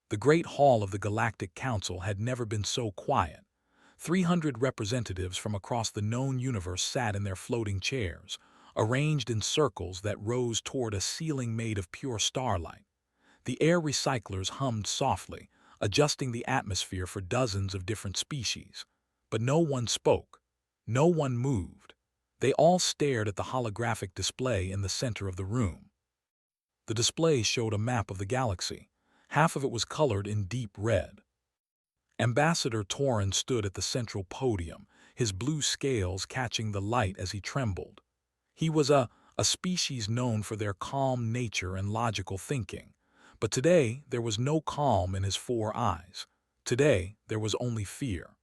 The Great Hall of the Galactic Council had never been so quiet. 300 representatives from across the known universe sat in their floating chairs, arranged in circles that rose toward a ceiling made of pure starlight. The air recyclers hummed softly, adjusting the atmosphere for dozens of different species. But no one spoke. No one moved. They all stared at the holographic display in the center of the room. The display showed a map of the galaxy. Half of it was colored in deep red. Ambassador Torin stood at the central podium, his blue scales catching the light as he trembled. He was a species known for their calm nature and logical thinking. But today there was no calm in his four eyes. Today there was only fear.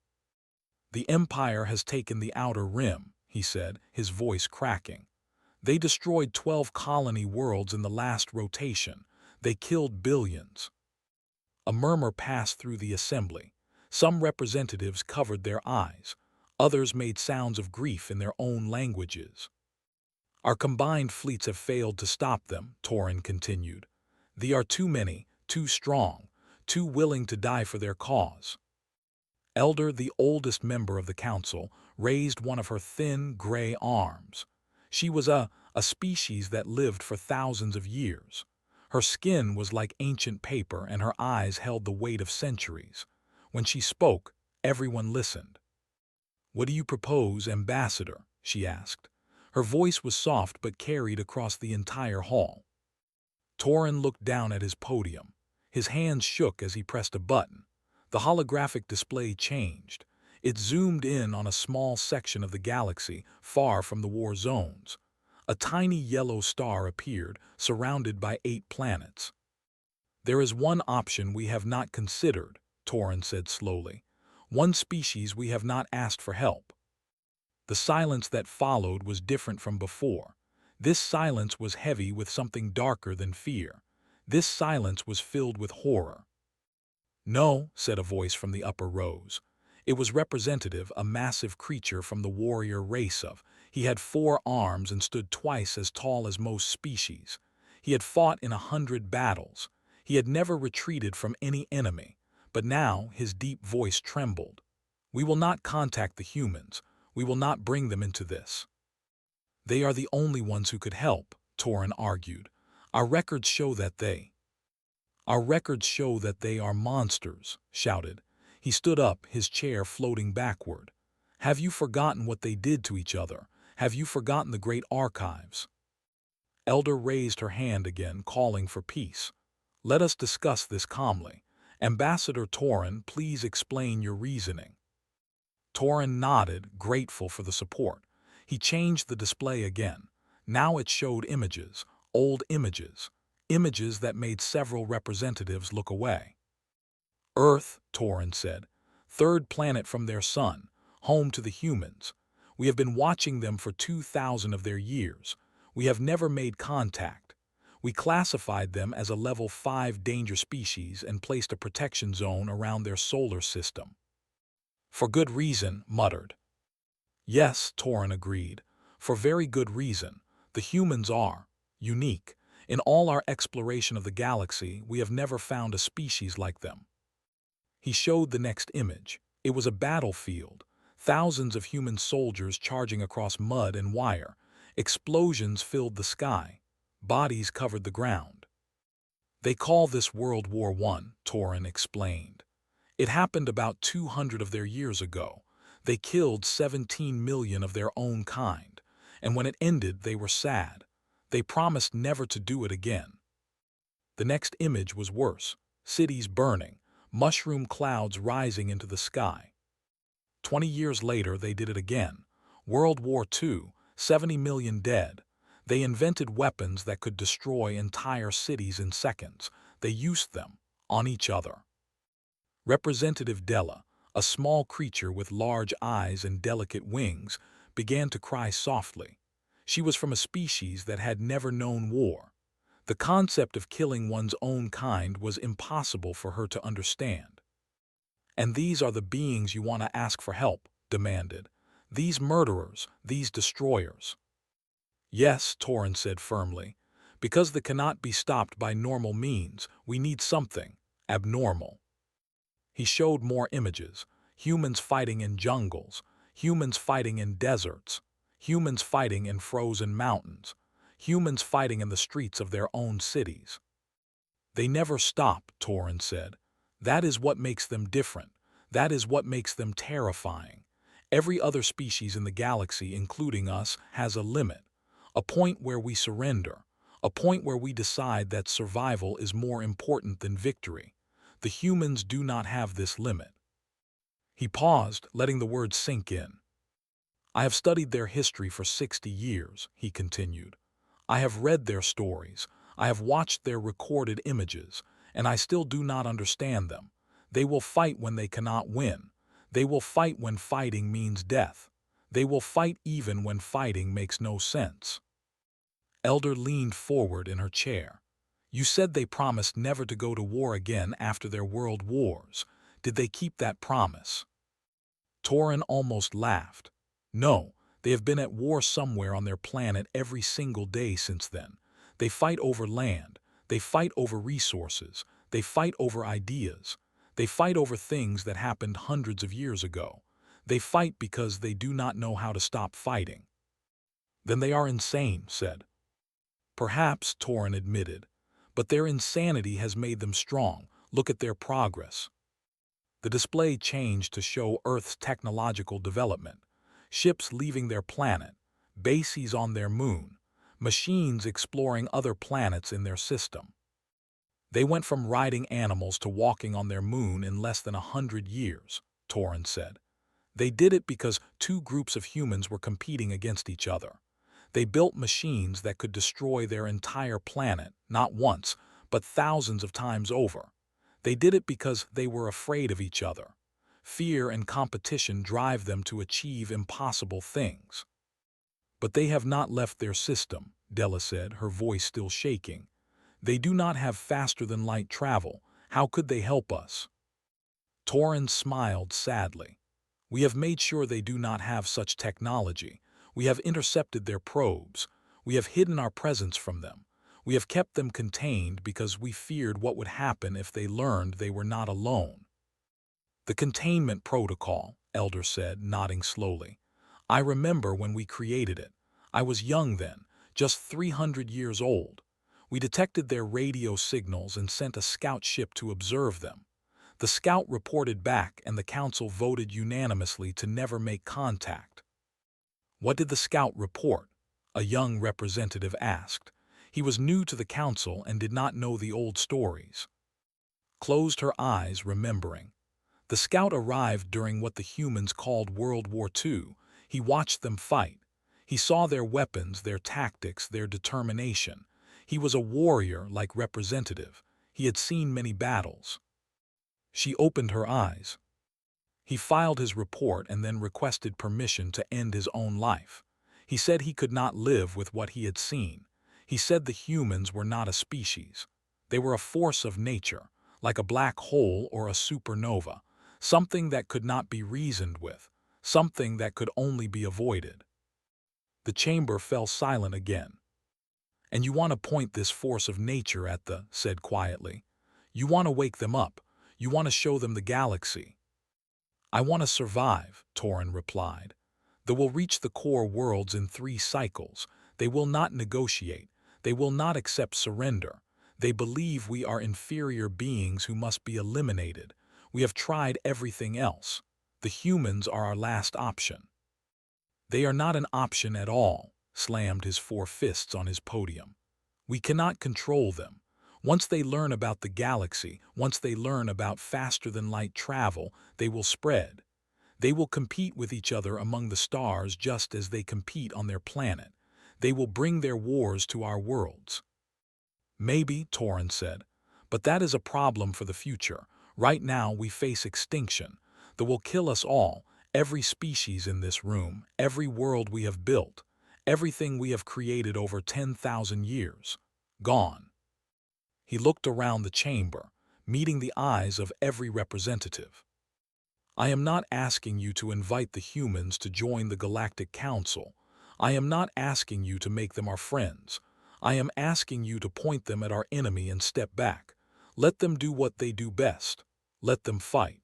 "The Empire has taken the Outer Rim," he said, his voice cracking. "They destroyed 12 colony worlds in the last rotation. They killed billions." A murmur passed through the assembly. Some representatives covered their eyes. Others made sounds of grief in their own languages. "Our combined fleets have failed to stop them," Torin continued. "They are too many, too strong, too willing to die for their cause." Elder, the oldest member of the council, raised one of her thin, gray arms. She was a species that lived for thousands of years. Her skin was like ancient paper and her eyes held the weight of centuries. When she spoke, everyone listened. "What do you propose, Ambassador?" she asked. Her voice was soft but carried across the entire hall. Torin looked down at his podium. His hands shook as he pressed a button. The holographic display changed. It zoomed in on a small section of the galaxy far from the war zones. A tiny yellow star appeared, surrounded by 8 planets. "There is one option we have not considered," Torin said slowly. "One species we have not asked for help." The silence that followed was different from before. This silence was heavy with something darker than fear. This silence was filled with horror. "No," said a voice from the upper rows. It was representative, a massive creature from the warrior race of. He had 4 arms and stood twice as tall as most species. He had fought in 100 battles. He had never retreated from any enemy. But now his deep voice trembled. "We will not contact the humans. We will not bring them into this." "They are the only ones who could help," Torin argued. Our records show that they are monsters," shouted. He stood up, his chair floating backward. "Have you forgotten what they did to each other? Have you forgotten the great archives?" Elder raised her hand again, calling for peace. "Let us discuss this calmly. Ambassador Torin, please explain your reasoning." Torin nodded, grateful for the support. He changed the display again. Now it showed images, old images, images that made several representatives look away. "Earth," Torin said, "3rd planet from their sun, home to the humans. We have been watching them for 2,000 of their years. We have never made contact. We classified them as a level 5 danger species and placed a protection zone around their solar system." "For good reason," muttered. "Yes," Torin agreed. "For very good reason. The humans are unique. In all our exploration of the galaxy, we have never found a species like them." He showed the next image. It was a battlefield. Thousands of human soldiers charging across mud and wire. Explosions filled the sky. Bodies covered the ground. "They call this World War I," Torin explained. "It happened about 200 of their years ago. They killed 17 million of their own kind. And when it ended, they were sad. They promised never to do it again." The next image was worse. Cities burning. Mushroom clouds rising into the sky. 20 years later, they did it again. World War II, 70 million dead. They invented weapons that could destroy entire cities in seconds. They used them on each other. Representative Della, a small creature with large eyes and delicate wings, began to cry softly. She was from a species that had never known war. The concept of killing one's own kind was impossible for her to understand. "And these are the beings you want to ask for help," demanded. "These murderers, these destroyers." "Yes," Torin said firmly. "Because they cannot be stopped by normal means, we need something. abnormal. He showed more images: humans fighting in jungles, humans fighting in deserts, humans fighting in frozen mountains, humans fighting in the streets of their own cities. They never stop, Torrens said. That is what makes them different. That is what makes them terrifying. Every other species in the galaxy, including us, has a limit, a point where we surrender, a point where we decide that survival is more important than victory. The humans do not have this limit. He paused, letting the words sink in. I have studied their history for 60 years, he continued. I have read their stories, I have watched their recorded images, and I still do not understand them. They will fight when they cannot win. They will fight when fighting means death. They will fight even when fighting makes no sense. Elder leaned forward in her chair. You said they promised never to go to war again after their world wars. Did they keep that promise? Torren almost laughed. No, they have been at war somewhere on their planet every single day since then. They fight over land. They fight over resources. They fight over ideas. They fight over things that happened hundreds of years ago. They fight because they do not know how to stop fighting. Then they are insane, said. Perhaps, Torren admitted, but their insanity has made them strong. Look at their progress. The display changed to show Earth's technological development. Ships leaving their planet, bases on their moon, machines exploring other planets in their system. They went from riding animals to walking on their moon in less than 100 years, Torren said. They did it because two groups of humans were competing against each other. They built machines that could destroy their entire planet, not once, but thousands of times over. They did it because they were afraid of each other. Fear and competition drive them to achieve impossible things. But they have not left their system, Della said, her voice still shaking. They do not have faster-than-light travel. How could they help us? Torren smiled sadly. We have made sure they do not have such technology. We have intercepted their probes. We have hidden our presence from them. We have kept them contained because we feared what would happen if they learned they were not alone. The containment protocol, Elder said, nodding slowly. I remember when we created it. I was young then, just 300 years old. We detected their radio signals and sent a scout ship to observe them. The scout reported back and the council voted unanimously to never make contact. What did the scout report? A young representative asked. He was new to the council and did not know the old stories. Closed her eyes, remembering. The scout arrived during what the humans called World War II. He watched them fight. He saw their weapons, their tactics, their determination. He was a warrior like representative. He had seen many battles. She opened her eyes. He filed his report and then requested permission to end his own life. He said he could not live with what he had seen. He said the humans were not a species. They were a force of nature, like a black hole or a supernova, something that could not be reasoned with, something that could only be avoided. The chamber fell silent again. And you want to point this force of nature at the, said quietly. You want to wake them up. You want to show them the galaxy. I want to survive, Torren replied. They will reach the core worlds in 3 cycles. They will not negotiate. They will not accept surrender. They believe we are inferior beings who must be eliminated. We have tried everything else. The humans are our last option. They are not an option at all, slammed his 4 fists on his podium. We cannot control them. Once they learn about the galaxy, once they learn about faster-than-light travel, they will spread. They will compete with each other among the stars just as they compete on their planet. They will bring their wars to our worlds. Maybe, Torren said, but that is a problem for the future. Right now we face extinction. That will kill us all, every species in this room, every world we have built, everything we have created over 10,000 years. Gone. He looked around the chamber, meeting the eyes of every representative. I am not asking you to invite the humans to join the Galactic Council. I am not asking you to make them our friends. I am asking you to point them at our enemy and step back. Let them do what they do best. Let them fight.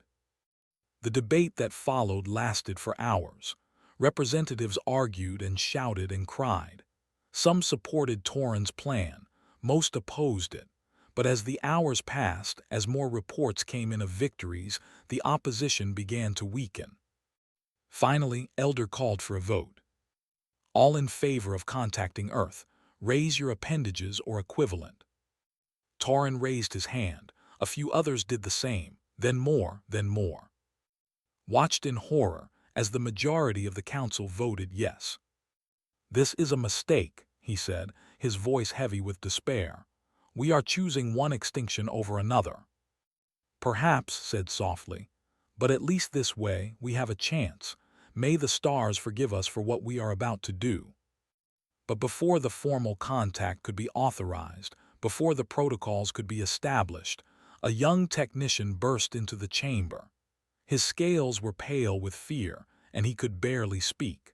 The debate that followed lasted for hours. Representatives argued and shouted and cried. Some supported Torin's plan, most opposed it. But as the hours passed, as more reports came in of victories, the opposition began to weaken. Finally, Elder called for a vote. All in favor of contacting Earth, raise your appendages or equivalent. Torin raised his hand. A few others did the same, then more, then more. Watched in horror as the majority of the council voted yes. This is a mistake, he said, his voice heavy with despair. We are choosing one extinction over another. Perhaps, said softly, but at least this way we have a chance. May the stars forgive us for what we are about to do. But before the formal contact could be authorized, before the protocols could be established, a young technician burst into the chamber. His scales were pale with fear, and he could barely speak.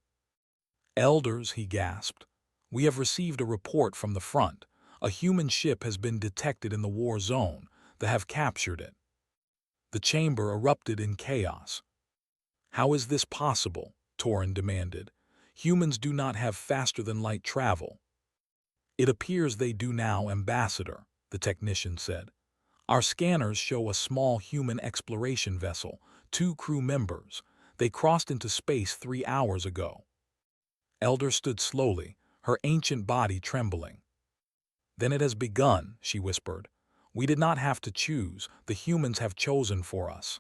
Elders, he gasped, we have received a report from the front. A human ship has been detected in the war zone. They have captured it. The chamber erupted in chaos. How is this possible? Torin demanded. Humans do not have faster-than-light travel. It appears they do now, Ambassador, the technician said. Our scanners show a small human exploration vessel, 2 crew members. They crossed into space 3 hours ago. Elder stood slowly, her ancient body trembling. Then it has begun, she whispered. We did not have to choose, the humans have chosen for us.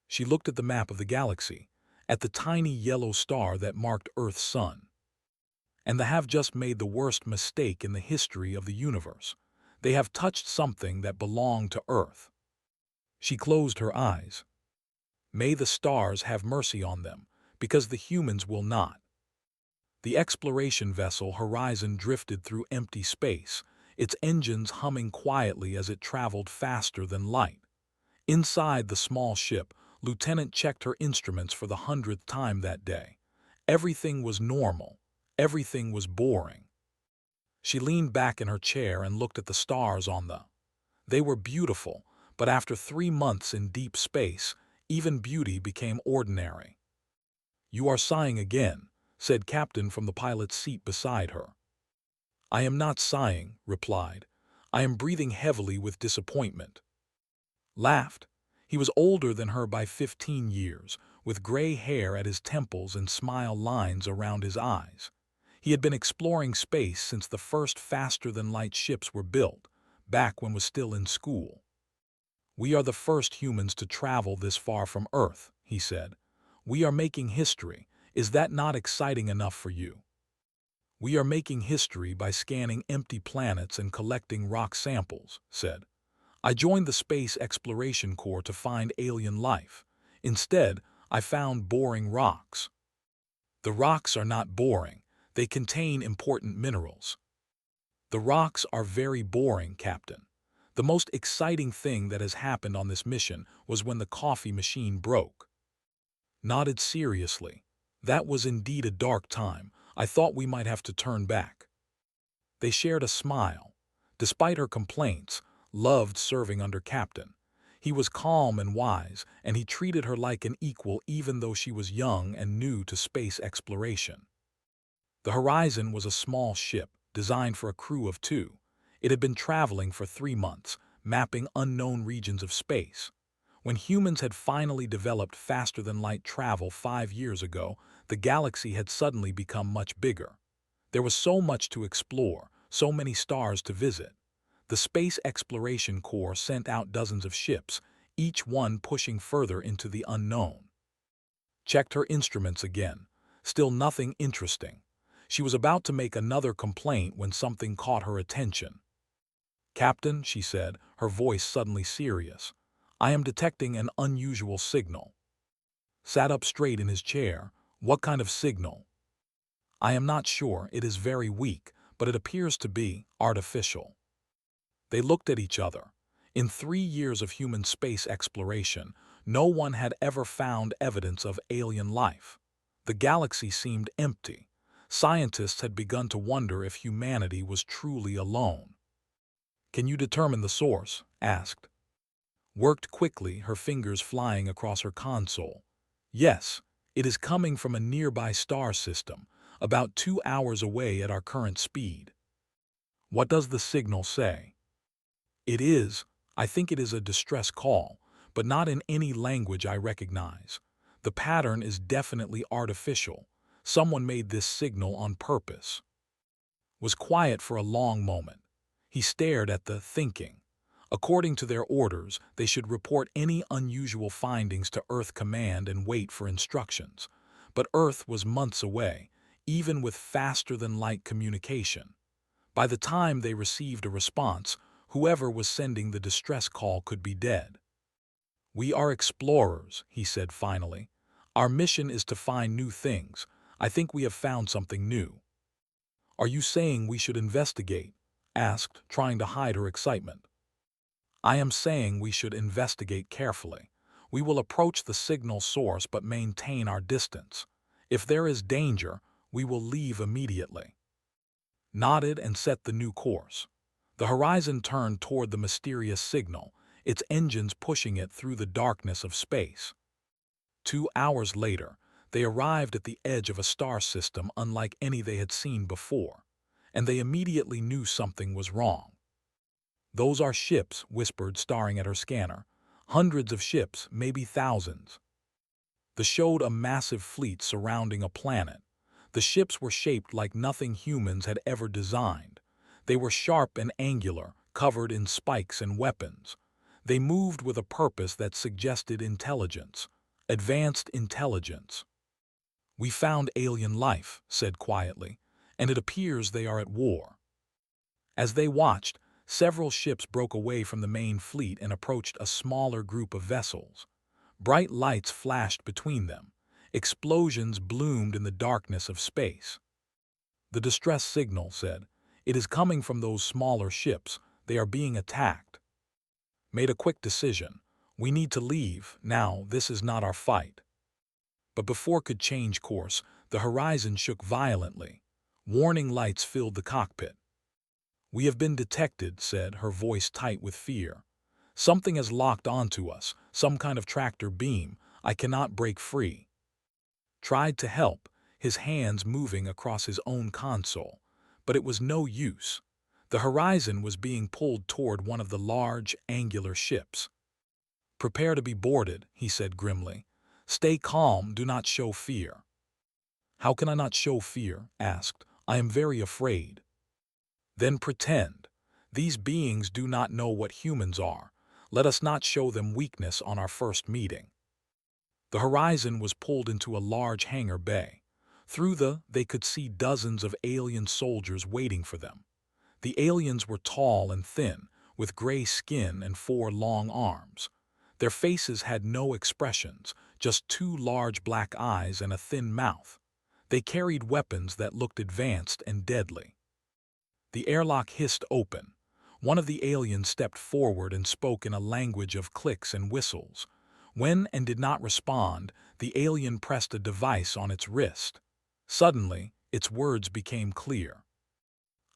She looked at the map of the galaxy, at the tiny yellow star that marked Earth's sun. And they have just made the worst mistake in the history of the universe. They have touched something that belonged to Earth. She closed her eyes. May the stars have mercy on them, because the humans will not. The exploration vessel Horizon drifted through empty space, its engines humming quietly as it traveled faster than light. Inside the small ship, Lieutenant checked her instruments for the 100th time that day. Everything was normal. Everything was boring. She leaned back in her chair and looked at the stars on the. They were beautiful, but after 3 months in deep space, even beauty became ordinary. You are sighing again, said Captain from the pilot's seat beside her. I am not sighing, replied. I am breathing heavily with disappointment. Laughed. He was older than her by 15 years, with gray hair at his temples and smile lines around his eyes. He had been exploring space since the first faster-than-light ships were built, back when was still in school. We are the first humans to travel this far from Earth, he said. We are making history. Is that not exciting enough for you? We are making history by scanning empty planets and collecting rock samples, said. I joined the Space Exploration Corps to find alien life. Instead, I found boring rocks. The rocks are not boring. They contain important minerals. The rocks are very boring, Captain. The most exciting thing that has happened on this mission was when the coffee machine broke. Nodded seriously. That was indeed a dark time. I thought we might have to turn back. They shared a smile. Despite her complaints, loved serving under Captain. He was calm and wise, and he treated her like an equal even though she was young and new to space exploration. The Horizon was a small ship, designed for a crew of 2. It had been traveling for 3 months, mapping unknown regions of space. When humans had finally developed faster-than-light travel 5 years ago, the galaxy had suddenly become much bigger. There was so much to explore, so many stars to visit. The Space Exploration Corps sent out dozens of ships, each one pushing further into the unknown. Checked her instruments again. Still nothing interesting. She was about to make another complaint when something caught her attention. Captain, she said, her voice suddenly serious. I am detecting an unusual signal. Sat up straight in his chair. What kind of signal? I am not sure. It is very weak, but it appears to be artificial. They looked at each other. In 3 years of human space exploration, no one had ever found evidence of alien life. The galaxy seemed empty. Scientists had begun to wonder if humanity was truly alone. Can you determine the source? Asked. Worked quickly, her fingers flying across her console. Yes, it is coming from a nearby star system, about 2 hours away at our current speed. What does the signal say? I think it is a distress call, but not in any language I recognize. The pattern is definitely artificial. Someone made this signal on purpose. Was quiet for a long moment. He stared at the thinking. According to their orders, they should report any unusual findings to Earth Command and wait for instructions. But Earth was months away, even with faster-than-light communication. By the time they received a response, whoever was sending the distress call could be dead. We are explorers, he said finally. Our mission is to find new things. I think we have found something new. Are you saying we should investigate? Asked, trying to hide her excitement. I am saying we should investigate carefully. We will approach the signal source but maintain our distance. If there is danger, we will leave immediately. Nodded and set the new course. The horizon turned toward the mysterious signal, its engines pushing it through the darkness of space. 2 hours later, they arrived at the edge of a star system unlike any they had seen before, and they immediately knew something was wrong. Those are ships, whispered, staring at her scanner. Hundreds of ships, maybe thousands. They showed a massive fleet surrounding a planet. The ships were shaped like nothing humans had ever designed. They were sharp and angular, covered in spikes and weapons. They moved with a purpose that suggested intelligence, advanced intelligence. We found alien life, said quietly, and it appears they are at war. As they watched, several ships broke away from the main fleet and approached a smaller group of vessels. Bright lights flashed between them. Explosions bloomed in the darkness of space. The distress signal said, "It is coming from those smaller ships. They are being attacked." Made a quick decision. We need to leave. Now, this is not our fight. But before could change course, the horizon shook violently. Warning lights filled the cockpit. We have been detected, said, her voice tight with fear. Something has locked onto us, some kind of tractor beam. I cannot break free. Tried to help, his hands moving across his own console, but it was no use. The horizon was being pulled toward one of the large, angular ships. Prepare to be boarded, he said grimly. Stay calm, do not show fear. How can I not show fear? Asked. I am very afraid. Then pretend. These beings do not know what humans are. Let us not show them weakness on our first meeting. The horizon was pulled into a large hangar bay. Through they could see dozens of alien soldiers waiting for them. The aliens were tall and thin, with gray skin and 4 long arms. Their faces had no expressions, just 2 large black eyes and a thin mouth. They carried weapons that looked advanced and deadly. The airlock hissed open. One of the aliens stepped forward and spoke in a language of clicks and whistles. When and did not respond, the alien pressed a device on its wrist. Suddenly, its words became clear.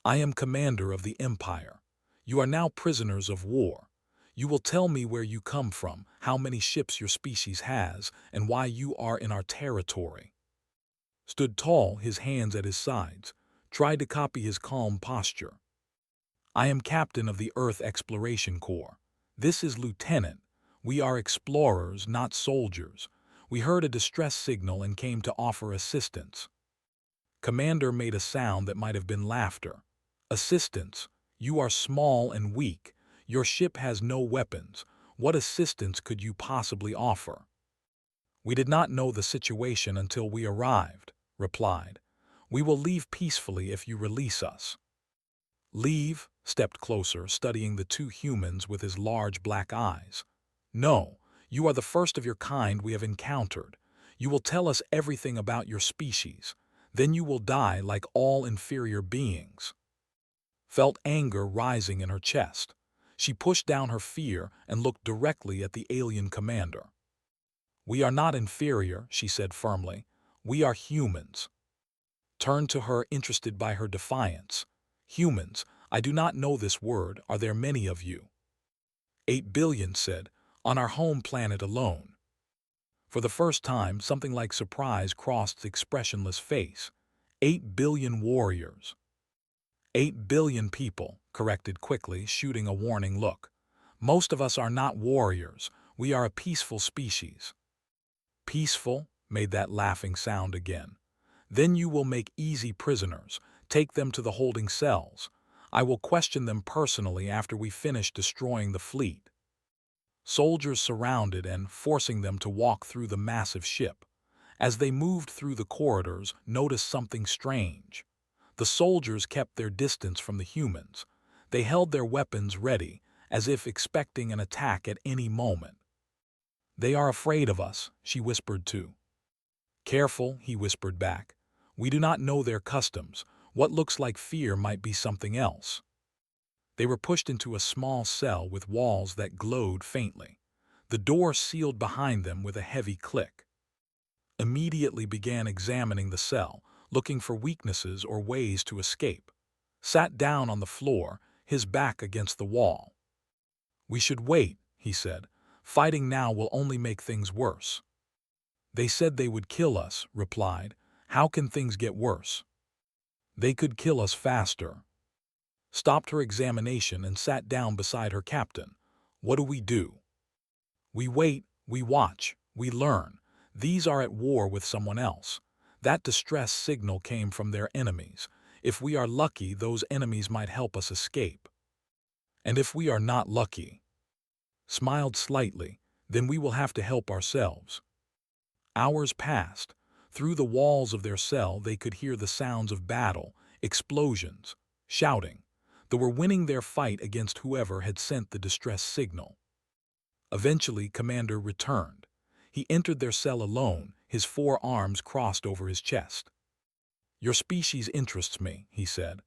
I am commander of the Empire. You are now prisoners of war. You will tell me where you come from, how many ships your species has, and why you are in our territory. Stood tall, his hands at his sides, tried to copy his calm posture. I am captain of the Earth Exploration Corps. This is Lieutenant. We are explorers, not soldiers. We heard a distress signal and came to offer assistance. Commander made a sound that might have been laughter. Assistance. You are small and weak. Your ship has no weapons. What assistance could you possibly offer? We did not know the situation until we arrived, replied. We will leave peacefully if you release us. Leave, stepped closer, studying the 2 humans with his large black eyes. No, you are the first of your kind we have encountered. You will tell us everything about your species. Then you will die like all inferior beings. Felt anger rising in her chest. She pushed down her fear and looked directly at the alien commander. We are not inferior, she said firmly. We are humans. Turned to her, interested by her defiance. Humans, I do not know this word. Are there many of you? 8 billion said, on our home planet alone. For the first time, something like surprise crossed the expressionless face. 8 billion warriors. 8 billion people, corrected quickly, shooting a warning look. Most of us are not warriors. We are a peaceful species. Peaceful, made that laughing sound again. Then you will make easy prisoners. Take them to the holding cells. I will question them personally after we finish destroying the fleet. Soldiers surrounded and forcing them to walk through the massive ship. As they moved through the corridors, noticed something strange. The soldiers kept their distance from the humans. They held their weapons ready, as if expecting an attack at any moment. They are afraid of us, she whispered too. Careful, he whispered back. We do not know their customs. What looks like fear might be something else. They were pushed into a small cell with walls that glowed faintly. The door sealed behind them with a heavy click. Immediately began examining the cell, looking for weaknesses or ways to escape. Sat down on the floor, his back against the wall. We should wait, he said. Fighting now will only make things worse. They said they would kill us, replied. How can things get worse? They could kill us faster. Stopped her examination and sat down beside her captain. What do? We wait, we watch, we learn. These are at war with someone else. That distress signal came from their enemies. If we are lucky, those enemies might help us escape. And if we are not lucky, smiled slightly, then we will have to help ourselves. Hours passed. Through the walls of their cell they could hear the sounds of battle, explosions, shouting. They were winning their fight against whoever had sent the distress signal. Eventually, Commander returned. He entered their cell alone, his 4 arms crossed over his chest. Your species interests me, he said.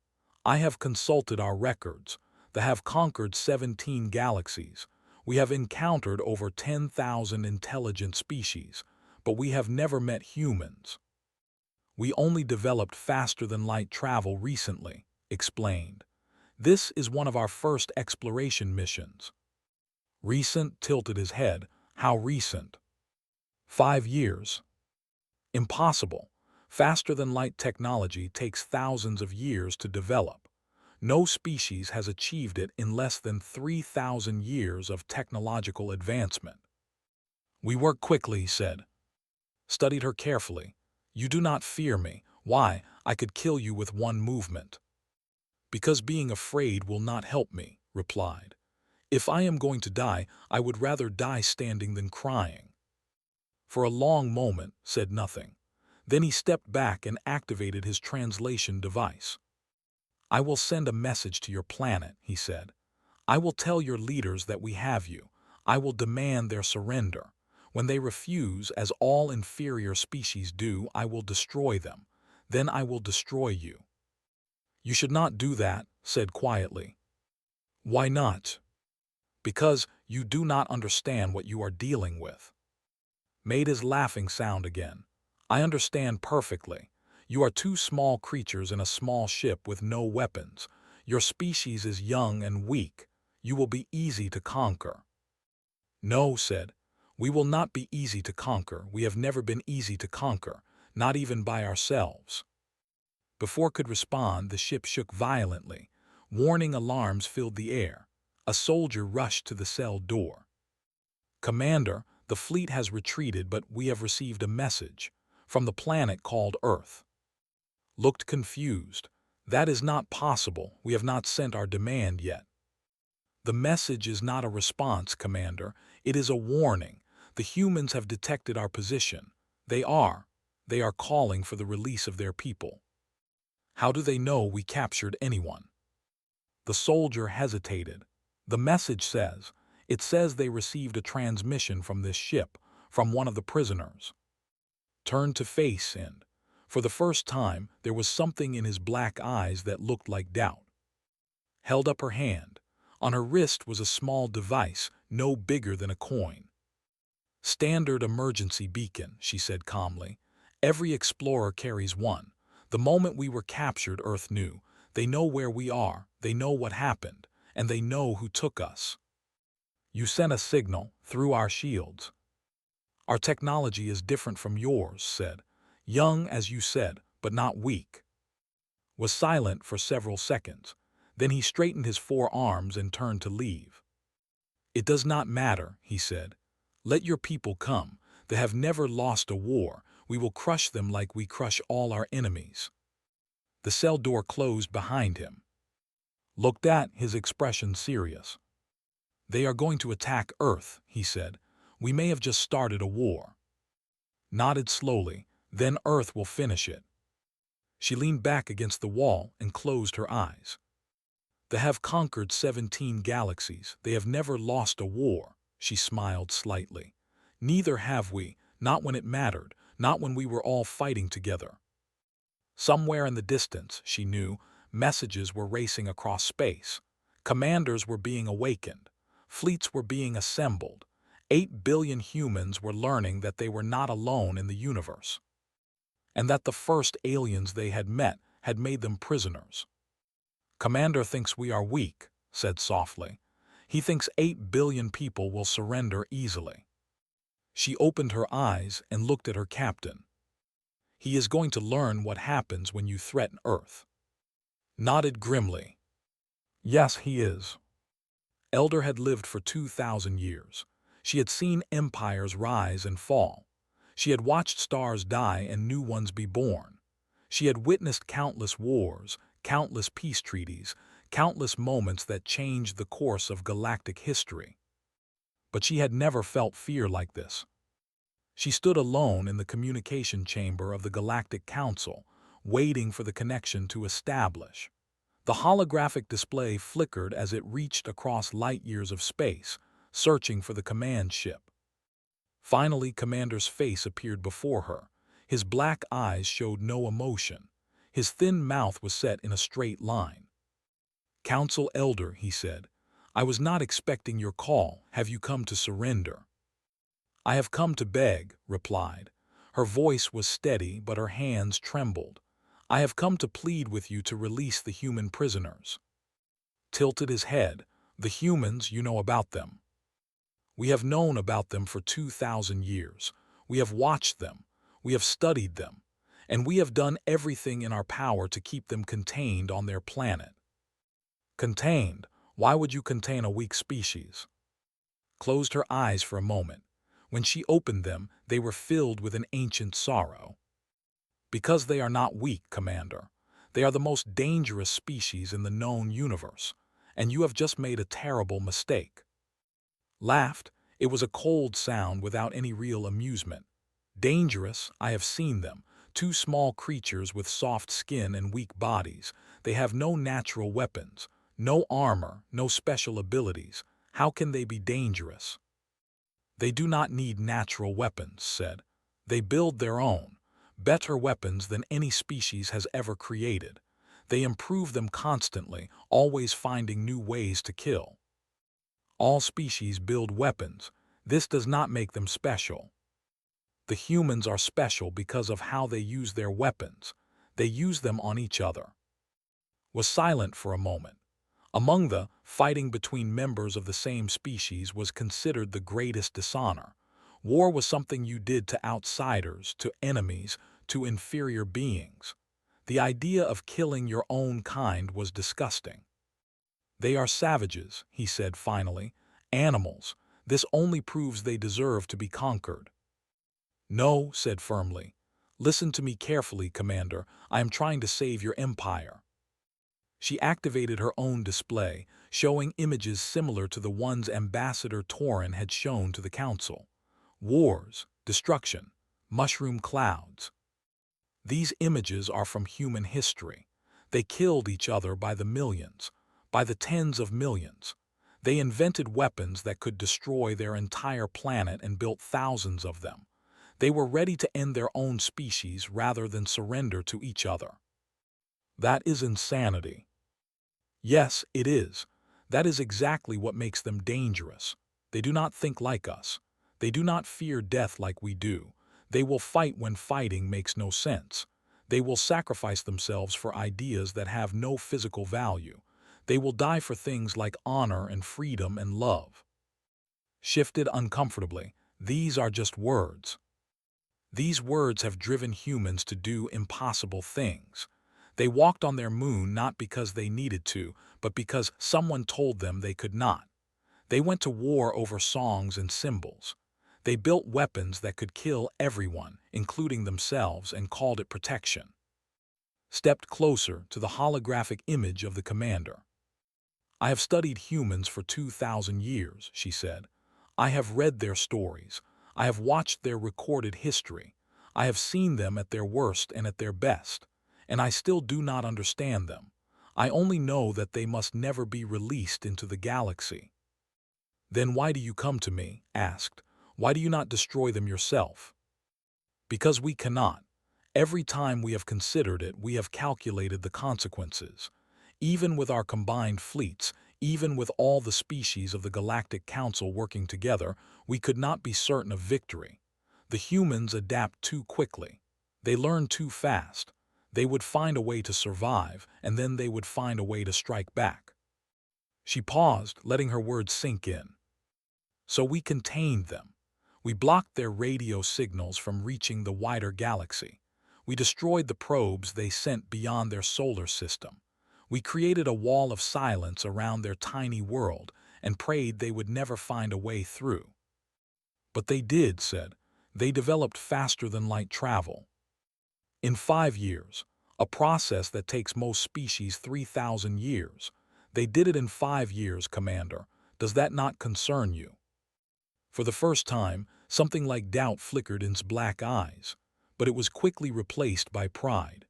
I have consulted our records. They have conquered 17 galaxies. We have encountered over 10,000 intelligent species, but we have never met humans. We only developed faster-than-light travel recently, explained. This is one of our first exploration missions. Recent tilted his head. How recent? 5 years. Impossible. Faster-than-light technology takes thousands of years to develop. No species has achieved it in less than 3,000 years of technological advancement. We work quickly, he said. Studied her carefully. You do not fear me. Why? I could kill you with one movement. Because being afraid will not help me, replied. If I am going to die, I would rather die standing than crying. For a long moment, said nothing. Then he stepped back and activated his translation device. I will send a message to your planet, he said. I will tell your leaders that we have you. I will demand their surrender. When they refuse, as all inferior species do, I will destroy them. Then I will destroy you. You should not do that, said quietly. Why not? Because you do not understand what you are dealing with. Made his laughing sound again. I understand perfectly. You are 2 small creatures in a small ship with no weapons. Your species is young and weak. You will be easy to conquer. No, said. We will not be easy to conquer. We have never been easy to conquer, not even by ourselves. Before could respond, the ship shook violently. Warning alarms filled the air. A soldier rushed to the cell door. Commander, the fleet has retreated, but we have received a message from the planet called Earth. Looked confused. That is not possible. We have not sent our demand yet. The message is not a response, Commander. It is a warning. The humans have detected our position. They are calling for the release of their people. How do they know we captured anyone? The soldier hesitated. The message says, it says they received a transmission from this ship, from one of the prisoners. Turned to face and, for the first time, there was something in his black eyes that looked like doubt. Held up her hand. On her wrist was a small device, no bigger than a coin. Standard emergency beacon, she said calmly. Every explorer carries one. The moment we were captured, Earth knew. They know where we are, they know what happened, and they know who took us. You sent a signal through our shields. Our technology is different from yours, said. Young, as you said, but not weak. Was silent for several seconds. Then he straightened his forearms and turned to leave. It does not matter, he said. Let your people come. They have never lost a war. We will crush them like we crush all our enemies. The cell door closed behind him. Looked at, his expression serious. They are going to attack Earth, he said. We may have just started a war. Nodded slowly. Then Earth will finish it. She leaned back against the wall and closed her eyes. They have conquered 17 galaxies. They have never lost a war, she smiled slightly. Neither have we, not when it mattered, not when we were all fighting together. Somewhere in the distance, she knew, messages were racing across space. Commanders were being awakened. Fleets were being assembled. 8 billion humans were learning that they were not alone in the universe, and that the first aliens they had met had made them prisoners. Commander thinks we are weak, said softly. He thinks 8 billion people will surrender easily. She opened her eyes and looked at her captain. He is going to learn what happens when you threaten Earth. Nodded grimly. Yes, he is. Elder had lived for 2,000 years. She had seen empires rise and fall. She had watched stars die and new ones be born. She had witnessed countless wars, countless peace treaties, countless moments that changed the course of galactic history. But she had never felt fear like this. She stood alone in the communication chamber of the Galactic Council, waiting for the connection to establish. The holographic display flickered as it reached across light years of space, searching for the command ship. Finally, Commander's face appeared before her. His black eyes showed no emotion. His thin mouth was set in a straight line. Council Elder, he said, I was not expecting your call. Have you come to surrender? I have come to beg, replied. Her voice was steady, but her hands trembled. I have come to plead with you to release the human prisoners. Tilted his head. The humans, you know about them. We have known about them for 2,000 years. We have watched them. We have studied them. And we have done everything in our power to keep them contained on their planet. Contained? Why would you contain a weak species? Closed her eyes for a moment. When she opened them, they were filled with an ancient sorrow. Because they are not weak, Commander. They are the most dangerous species in the known universe, and you have just made a terrible mistake. Laughed. It was a cold sound without any real amusement. Dangerous, I have seen them. 2 small creatures with soft skin and weak bodies. They have no natural weapons, no armor, no special abilities. How can they be dangerous? They do not need natural weapons, said. They build their own, better weapons than any species has ever created. They improve them constantly, always finding new ways to kill. All species build weapons. This does not make them special. The humans are special because of how they use their weapons. They use them on each other. Was silent for a moment. Among the fighting between members of the same species was considered the greatest dishonor. War was something you did to outsiders, to enemies, to inferior beings. The idea of killing your own kind was disgusting. They are savages, he said finally. Animals. This only proves they deserve to be conquered. No, said firmly. Listen to me carefully, Commander. I am trying to save your empire. She activated her own display, showing images similar to the ones Ambassador Torin had shown to the Council. Wars, destruction, mushroom clouds. These images are from human history. They killed each other by the millions, by the tens of millions. They invented weapons that could destroy their entire planet and built thousands of them. They were ready to end their own species rather than surrender to each other. That is insanity. Yes, it is. That is exactly what makes them dangerous. They do not think like us. They do not fear death like we do. They will fight when fighting makes no sense. They will sacrifice themselves for ideas that have no physical value. They will die for things like honor and freedom and love. Shifted uncomfortably, these are just words. These words have driven humans to do impossible things. They walked on their moon not because they needed to, but because someone told them they could not. They went to war over songs and symbols. They built weapons that could kill everyone, including themselves, and called it protection. Stepped closer to the holographic image of the commander. I have studied humans for 2,000 years, she said. I have read their stories. I have watched their recorded history. I have seen them at their worst and at their best. And I still do not understand them. I only know that they must never be released into the galaxy. Then why do you come to me? Asked. Why do you not destroy them yourself? Because we cannot. Every time we have considered it, we have calculated the consequences. Even with our combined fleets, even with all the species of the Galactic Council working together, we could not be certain of victory. The humans adapt too quickly. They learn too fast. They would find a way to survive, and then they would find a way to strike back. She paused, letting her words sink in. So we contained them. We blocked their radio signals from reaching the wider galaxy. We destroyed the probes they sent beyond their solar system. We created a wall of silence around their tiny world and prayed they would never find a way through. But they did, said. They developed faster than light travel. In 5 years, a process that takes most species 3,000 years. They did it in 5 years, Commander. Does that not concern you? For the first time, something like doubt flickered in his black eyes, but it was quickly replaced by pride.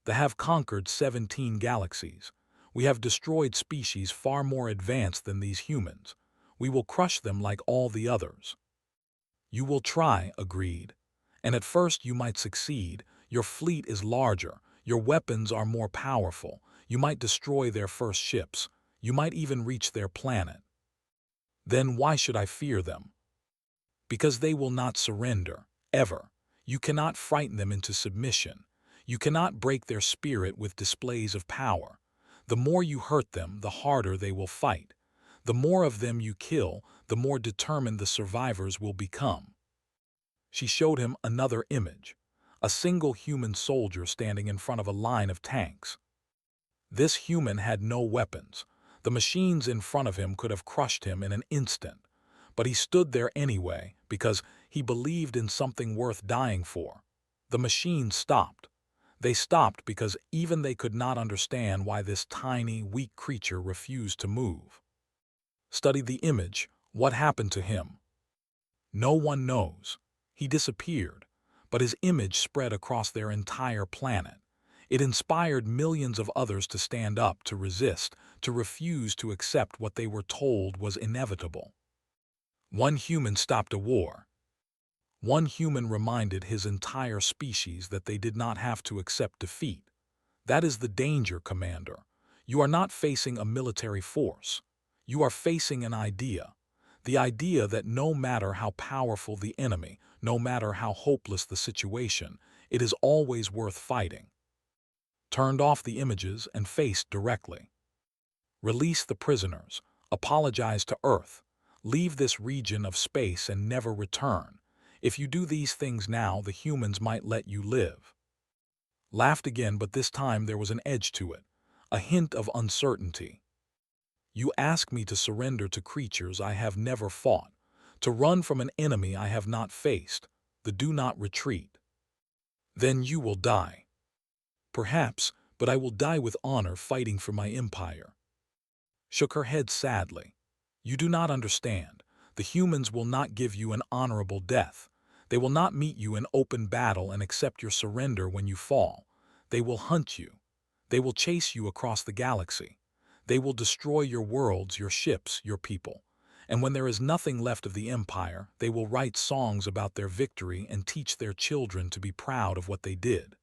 They have conquered 17 galaxies. We have destroyed species far more advanced than these humans. We will crush them like all the others. You will try, agreed. And at first you might succeed. Your fleet is larger. Your weapons are more powerful. You might destroy their first ships. You might even reach their planet. Then why should I fear them? Because they will not surrender, ever. You cannot frighten them into submission. You cannot break their spirit with displays of power. The more you hurt them, the harder they will fight. The more of them you kill, the more determined the survivors will become. She showed him another image, a single human soldier standing in front of a line of tanks. This human had no weapons. The machines in front of him could have crushed him in an instant. But he stood there anyway because he believed in something worth dying for. The machines stopped. They stopped because even they could not understand why this tiny, weak creature refused to move. Study the image. What happened to him? No one knows. He disappeared, but his image spread across their entire planet. It inspired millions of others to stand up, to resist, to refuse to accept what they were told was inevitable. One human stopped a war. One human reminded his entire species that they did not have to accept defeat. That is the danger, Commander. You are not facing a military force. You are facing an idea. The idea that no matter how powerful the enemy, no matter how hopeless the situation, it is always worth fighting. Turned off the images and faced directly. Release the prisoners. Apologize to Earth. Leave this region of space and never return. If you do these things now, the humans might let you live. Laughed again, but this time there was an edge to it, a hint of uncertainty. You ask me to surrender to creatures I have never fought, to run from an enemy I have not faced, the do not retreat. Then you will die. Perhaps, but I will die with honor fighting for my empire. Shook her head sadly. You do not understand. The humans will not give you an honorable death. They will not meet you in open battle and accept your surrender when you fall. They will hunt you. They will chase you across the galaxy. They will destroy your worlds, your ships, your people. And when there is nothing left of the empire, they will write songs about their victory and teach their children to be proud of what they did.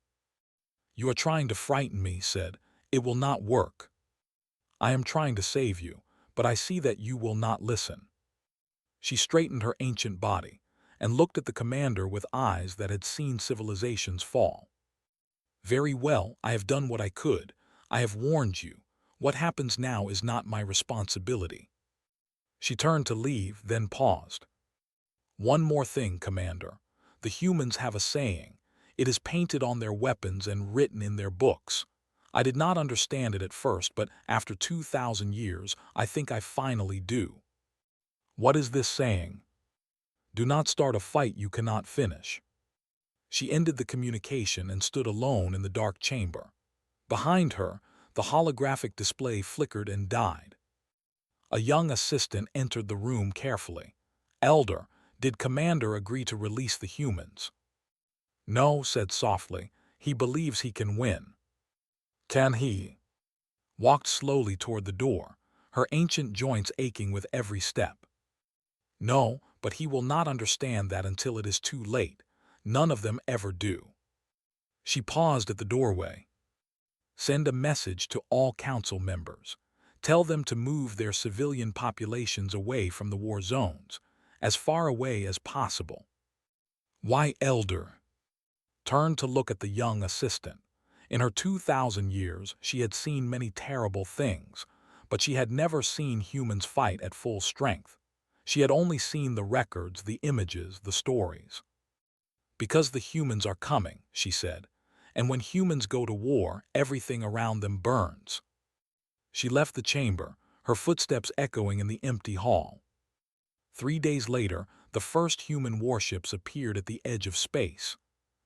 You are trying to frighten me, said. It will not work. I am trying to save you, but I see that you will not listen. She straightened her ancient body and looked at the commander with eyes that had seen civilizations fall. Very well, I have done what I could. I have warned you. What happens now is not my responsibility. She turned to leave, then paused. One more thing, Commander. The humans have a saying. It is painted on their weapons and written in their books. I did not understand it at first, but after 2,000 years, I think I finally do. What is this saying? Do not start a fight you cannot finish. She ended the communication and stood alone in the dark chamber. Behind her, the holographic display flickered and died. A young assistant entered the room carefully. Elder, did Commander agree to release the humans? No, said softly. He believes he can win. Can he? Walked slowly toward the door, her ancient joints aching with every step. No, but he will not understand that until it is too late. None of them ever do. She paused at the doorway. Send a message to all council members. Tell them to move their civilian populations away from the war zones, as far away as possible. Why, Elder? Turned to look at the young assistant. In her 2,000 years, she had seen many terrible things, but she had never seen humans fight at full strength. She had only seen the records, the images, the stories. Because the humans are coming, she said, and when humans go to war, everything around them burns. She left the chamber, her footsteps echoing in the empty hall. 3 days later, the first human warships appeared at the edge of space.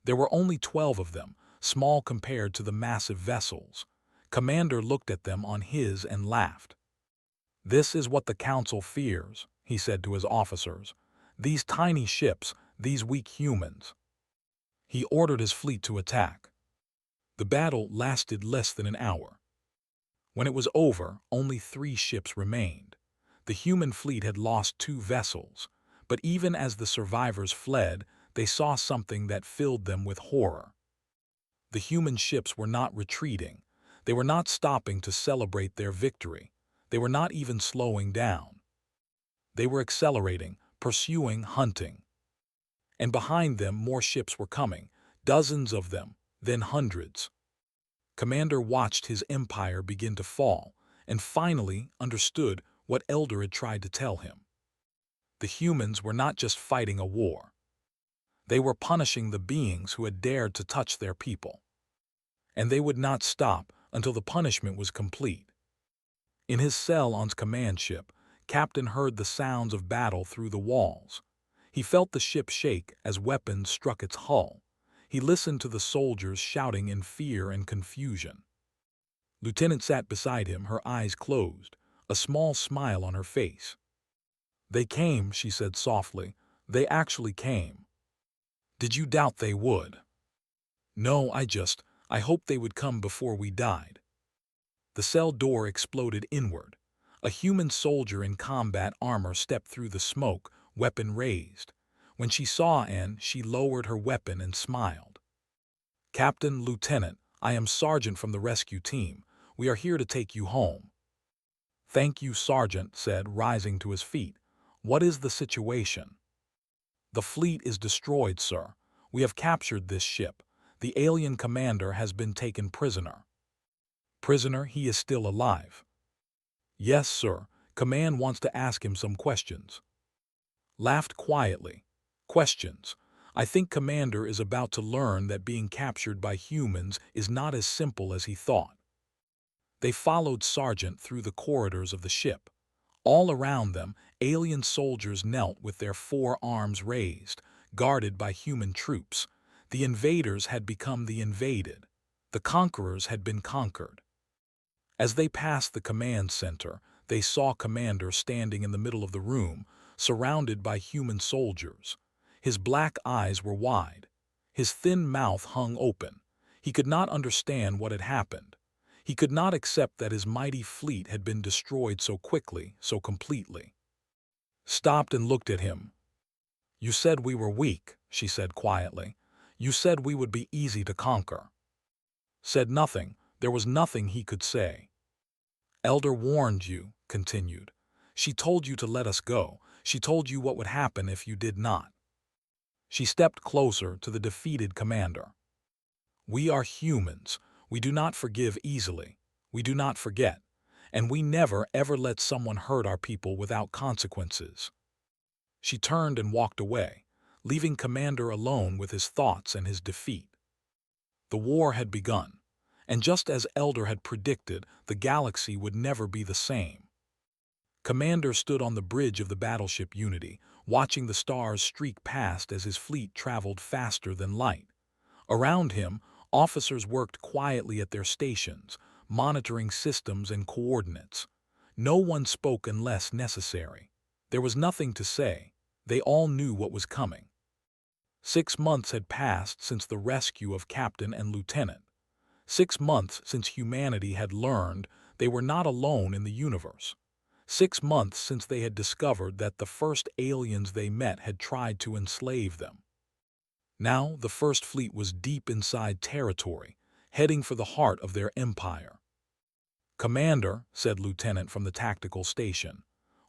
There were only 12 of them, small compared to the massive vessels. Commander looked at them on his and laughed. This is what the Council fears, he said to his officers. These tiny ships, these weak humans. He ordered his fleet to attack. The battle lasted less than an hour. When it was over, only 3 ships remained. The human fleet had lost 2 vessels, but even as the survivors fled, they saw something that filled them with horror. The human ships were not retreating. They were not stopping to celebrate their victory. They were not even slowing down. They were accelerating, pursuing, hunting. And behind them more ships were coming, dozens of them, then hundreds. Commander watched his empire begin to fall, and finally understood what Elder had tried to tell him. The humans were not just fighting a war. They were punishing the beings who had dared to touch their people. And they would not stop until the punishment was complete. In his cell on his command ship, Captain heard the sounds of battle through the walls. He felt the ship shake as weapons struck its hull. He listened to the soldiers shouting in fear and confusion. Lieutenant sat beside him, her eyes closed, a small smile on her face. They came, she said softly. They actually came. Did you doubt they would? No, I hoped they would come before we died. The cell door exploded inward. A human soldier in combat armor stepped through the smoke, weapon raised. When she saw Anne, she lowered her weapon and smiled. Captain, Lieutenant, I am Sergeant from the rescue team. We are here to take you home. Thank you, Sergeant said, rising to his feet. What is the situation? The fleet is destroyed, sir. We have captured this ship. The alien commander has been taken prisoner. Prisoner, he is still alive. Yes, sir. Command wants to ask him some questions. Laughed quietly. Questions. I think Commander is about to learn that being captured by humans is not as simple as he thought. They followed Sergeant through the corridors of the ship. All around them, alien soldiers knelt with their 4 arms raised, guarded by human troops. The invaders had become the invaded. The conquerors had been conquered. As they passed the command center, they saw Commander standing in the middle of the room, surrounded by human soldiers. His black eyes were wide. His thin mouth hung open. He could not understand what had happened. He could not accept that his mighty fleet had been destroyed so quickly, so completely. Stopped and looked at him. You said we were weak, she said quietly. You said we would be easy to conquer. Said nothing. There was nothing he could say. Elder warned you, continued. She told you to let us go. She told you what would happen if you did not. She stepped closer to the defeated commander. We are humans. We do not forgive easily. We do not forget. And we never, ever let someone hurt our people without consequences." She turned and walked away, leaving Commander alone with his thoughts and his defeat. The war had begun, and just as Elder had predicted, the galaxy would never be the same. Commander stood on the bridge of the battleship Unity, watching the stars streak past as his fleet traveled faster than light. Around him, officers worked quietly at their stations, monitoring systems and coordinates. No one spoke unless necessary. There was nothing to say. They all knew what was coming. 6 months had passed since the rescue of Captain and Lieutenant. 6 months since humanity had learned they were not alone in the universe. 6 months since they had discovered that the first aliens they met had tried to enslave them. Now the First Fleet was deep inside territory, heading for the heart of their empire. "Commander," said Lieutenant from the tactical station,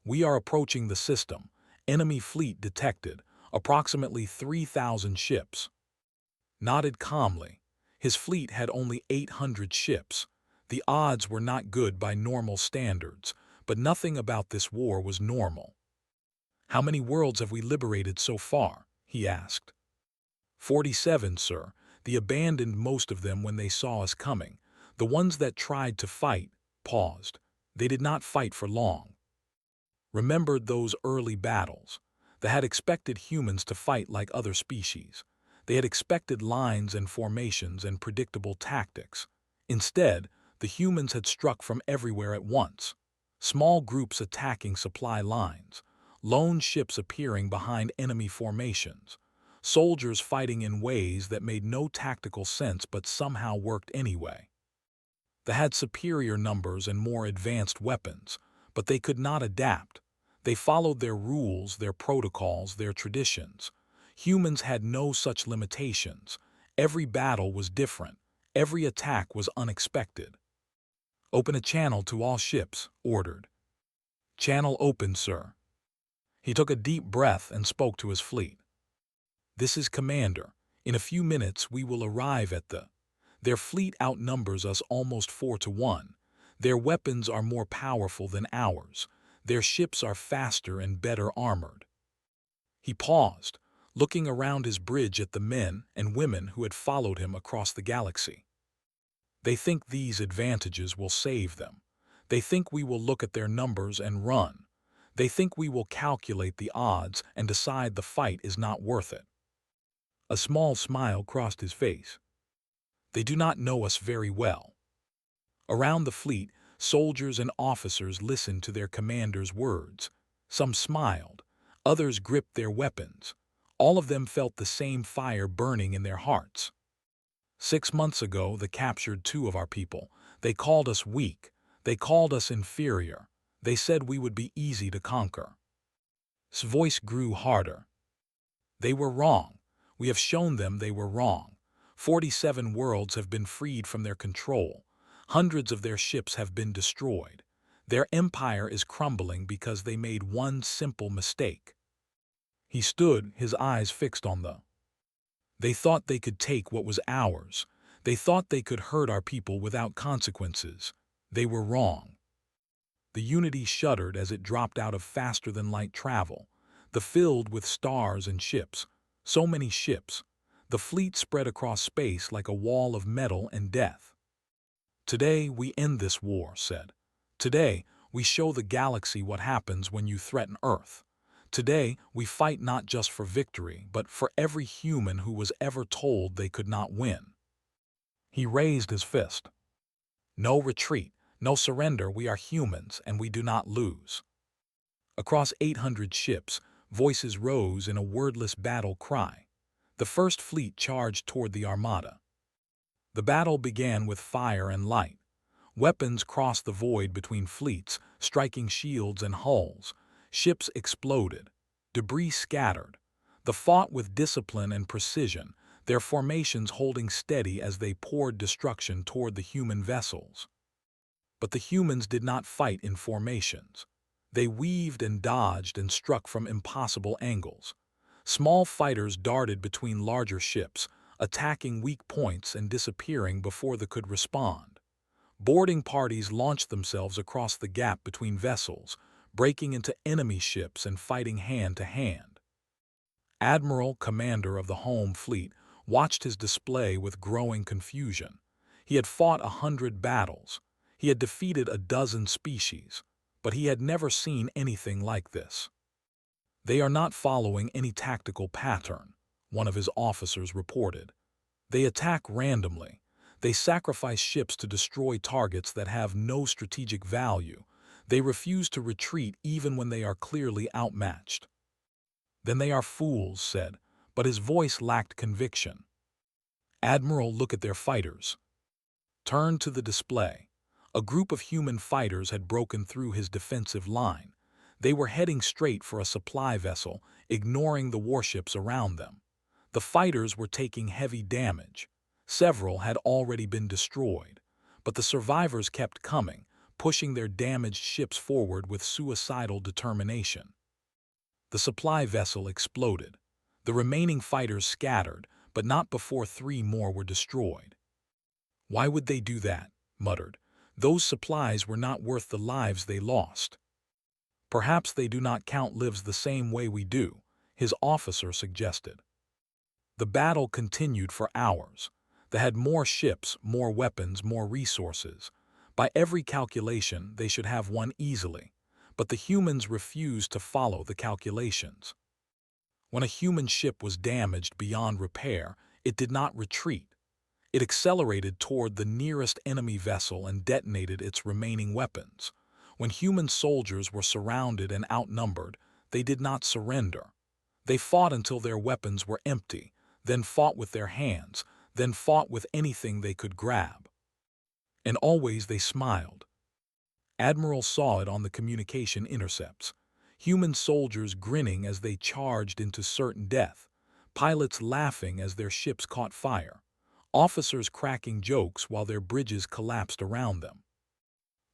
"we are approaching the system. Enemy fleet detected. Approximately 3,000 ships." Nodded calmly. His fleet had only 800 ships. The odds were not good by normal standards, but nothing about this war was normal. "How many worlds have we liberated so far?" he asked. 47, sir. They abandoned most of them when they saw us coming. The ones that tried to fight paused. They did not fight for long. Remembered those early battles. They had expected humans to fight like other species. They had expected lines and formations and predictable tactics. Instead, the humans had struck from everywhere at once. Small groups attacking supply lines, lone ships appearing behind enemy formations, soldiers fighting in ways that made no tactical sense but somehow worked anyway. They had superior numbers and more advanced weapons, but they could not adapt. They followed their rules, their protocols, their traditions. Humans had no such limitations. Every battle was different. Every attack was unexpected. "Open a channel to all ships," ordered. "Channel open, sir." He took a deep breath and spoke to his fleet. "This is Commander. In a few minutes we will arrive at the—" Their fleet outnumbers us almost 4-1. Their weapons are more powerful than ours. Their ships are faster and better armored. He paused, looking around his bridge at the men and women who had followed him across the galaxy. They think these advantages will save them. They think we will look at their numbers and run. They think we will calculate the odds and decide the fight is not worth it. A small smile crossed his face. They do not know us very well. Around the fleet, soldiers and officers listened to their commander's words. Some smiled, others gripped their weapons. All of them felt the same fire burning in their hearts. 6 months ago, they captured 2 of our people. They called us weak. They called us inferior. They said we would be easy to conquer. His voice grew harder. They were wrong. We have shown them they were wrong. 47 worlds have been freed from their control. Hundreds of their ships have been destroyed. Their empire is crumbling because they made one simple mistake. He stood, his eyes fixed on the. They thought they could take what was ours. They thought they could hurt our people without consequences. They were wrong. The Unity shuddered as it dropped out of faster-than-light travel, the filled with stars and ships. So many ships. The fleet spread across space like a wall of metal and death. "Today we end this war," said. "Today we show the galaxy what happens when you threaten Earth. Today we fight not just for victory, but for every human who was ever told they could not win." He raised his fist. "No retreat, no surrender. We are humans, and we do not lose." Across 800 ships, voices rose in a wordless battle cry. The First Fleet charged toward the Armada. The battle began with fire and light. Weapons crossed the void between fleets, striking shields and hulls. Ships exploded. Debris scattered. They fought with discipline and precision, their formations holding steady as they poured destruction toward the human vessels. But the humans did not fight in formations. They weaved and dodged and struck from impossible angles. Small fighters darted between larger ships. attacking weak points and disappearing before they could respond. Boarding parties launched themselves across the gap between vessels, breaking into enemy ships and fighting hand to hand. Admiral, commander of the home fleet, watched his display with growing confusion. He had fought 100 battles. He had defeated a dozen species, but he had never seen anything like this. "They are not following any tactical pattern," one of his officers reported. "They attack randomly. They sacrifice ships to destroy targets that have no strategic value. They refuse to retreat even when they are clearly outmatched." "Then they are fools," said, but his voice lacked conviction. "Admiral, look at their fighters." Turned to the display. A group of human fighters had broken through his defensive line. They were heading straight for a supply vessel, ignoring the warships around them. The fighters were taking heavy damage. Several had already been destroyed, but the survivors kept coming, pushing their damaged ships forward with suicidal determination. The supply vessel exploded. The remaining fighters scattered, but not before 3 more were destroyed. "Why would they do that?" muttered. "Those supplies were not worth the lives they lost." "Perhaps they do not count lives the same way we do," his officer suggested. The battle continued for hours. They had more ships, more weapons, more resources. By every calculation, they should have won easily. But the humans refused to follow the calculations. When a human ship was damaged beyond repair, it did not retreat. It accelerated toward the nearest enemy vessel and detonated its remaining weapons. When human soldiers were surrounded and outnumbered, they did not surrender. They fought until their weapons were empty, then fought with their hands, then fought with anything they could grab. And always they smiled. Admiral saw it on the communication intercepts. Human soldiers grinning as they charged into certain death, pilots laughing as their ships caught fire, officers cracking jokes while their bridges collapsed around them.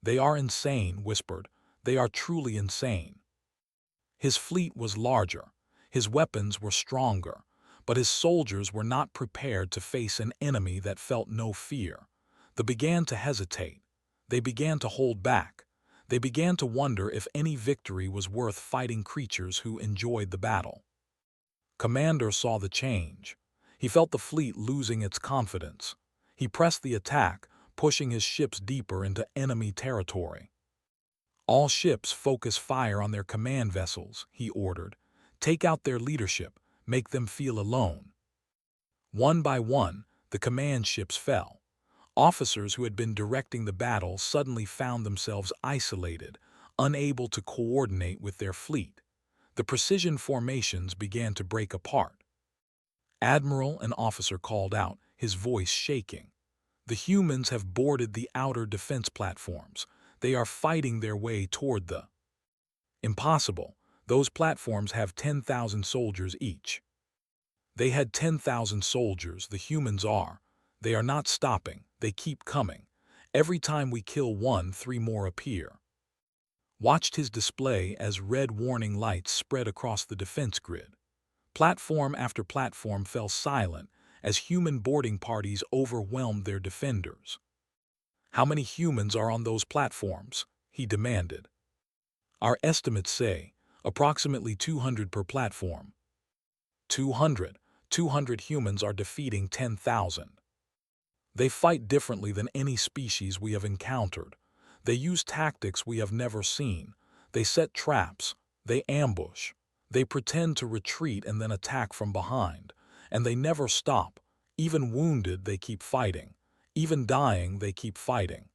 "They are insane," whispered. "They are truly insane." His fleet was larger, his weapons were stronger, but his soldiers were not prepared to face an enemy that felt no fear. They began to hesitate. They began to hold back. They began to wonder if any victory was worth fighting creatures who enjoyed the battle. Commander saw the change. He felt the fleet losing its confidence. He pressed the attack, pushing his ships deeper into enemy territory. "All ships focus fire on their command vessels," he ordered. "Take out their leadership, make them feel alone." One by one, the command ships fell. Officers who had been directing the battle suddenly found themselves isolated, unable to coordinate with their fleet. The precision formations began to break apart. "Admiral," an officer called out, his voice shaking. "The humans have boarded the outer defense platforms. They are fighting their way toward the—" "Impossible. Those platforms have 10,000 soldiers each." "They had 10,000 soldiers, the humans are. They are not stopping, they keep coming. Every time we kill one, 3 more appear." Watched his display as red warning lights spread across the defense grid. Platform after platform fell silent as human boarding parties overwhelmed their defenders. "How many humans are on those platforms?" he demanded. "Our estimates say approximately 200 per platform." 200. 200 humans are defeating 10,000. They fight differently than any species we have encountered. They use tactics we have never seen. They set traps. They ambush. They pretend to retreat and then attack from behind. And they never stop. Even wounded, they keep fighting. Even dying, they keep fighting.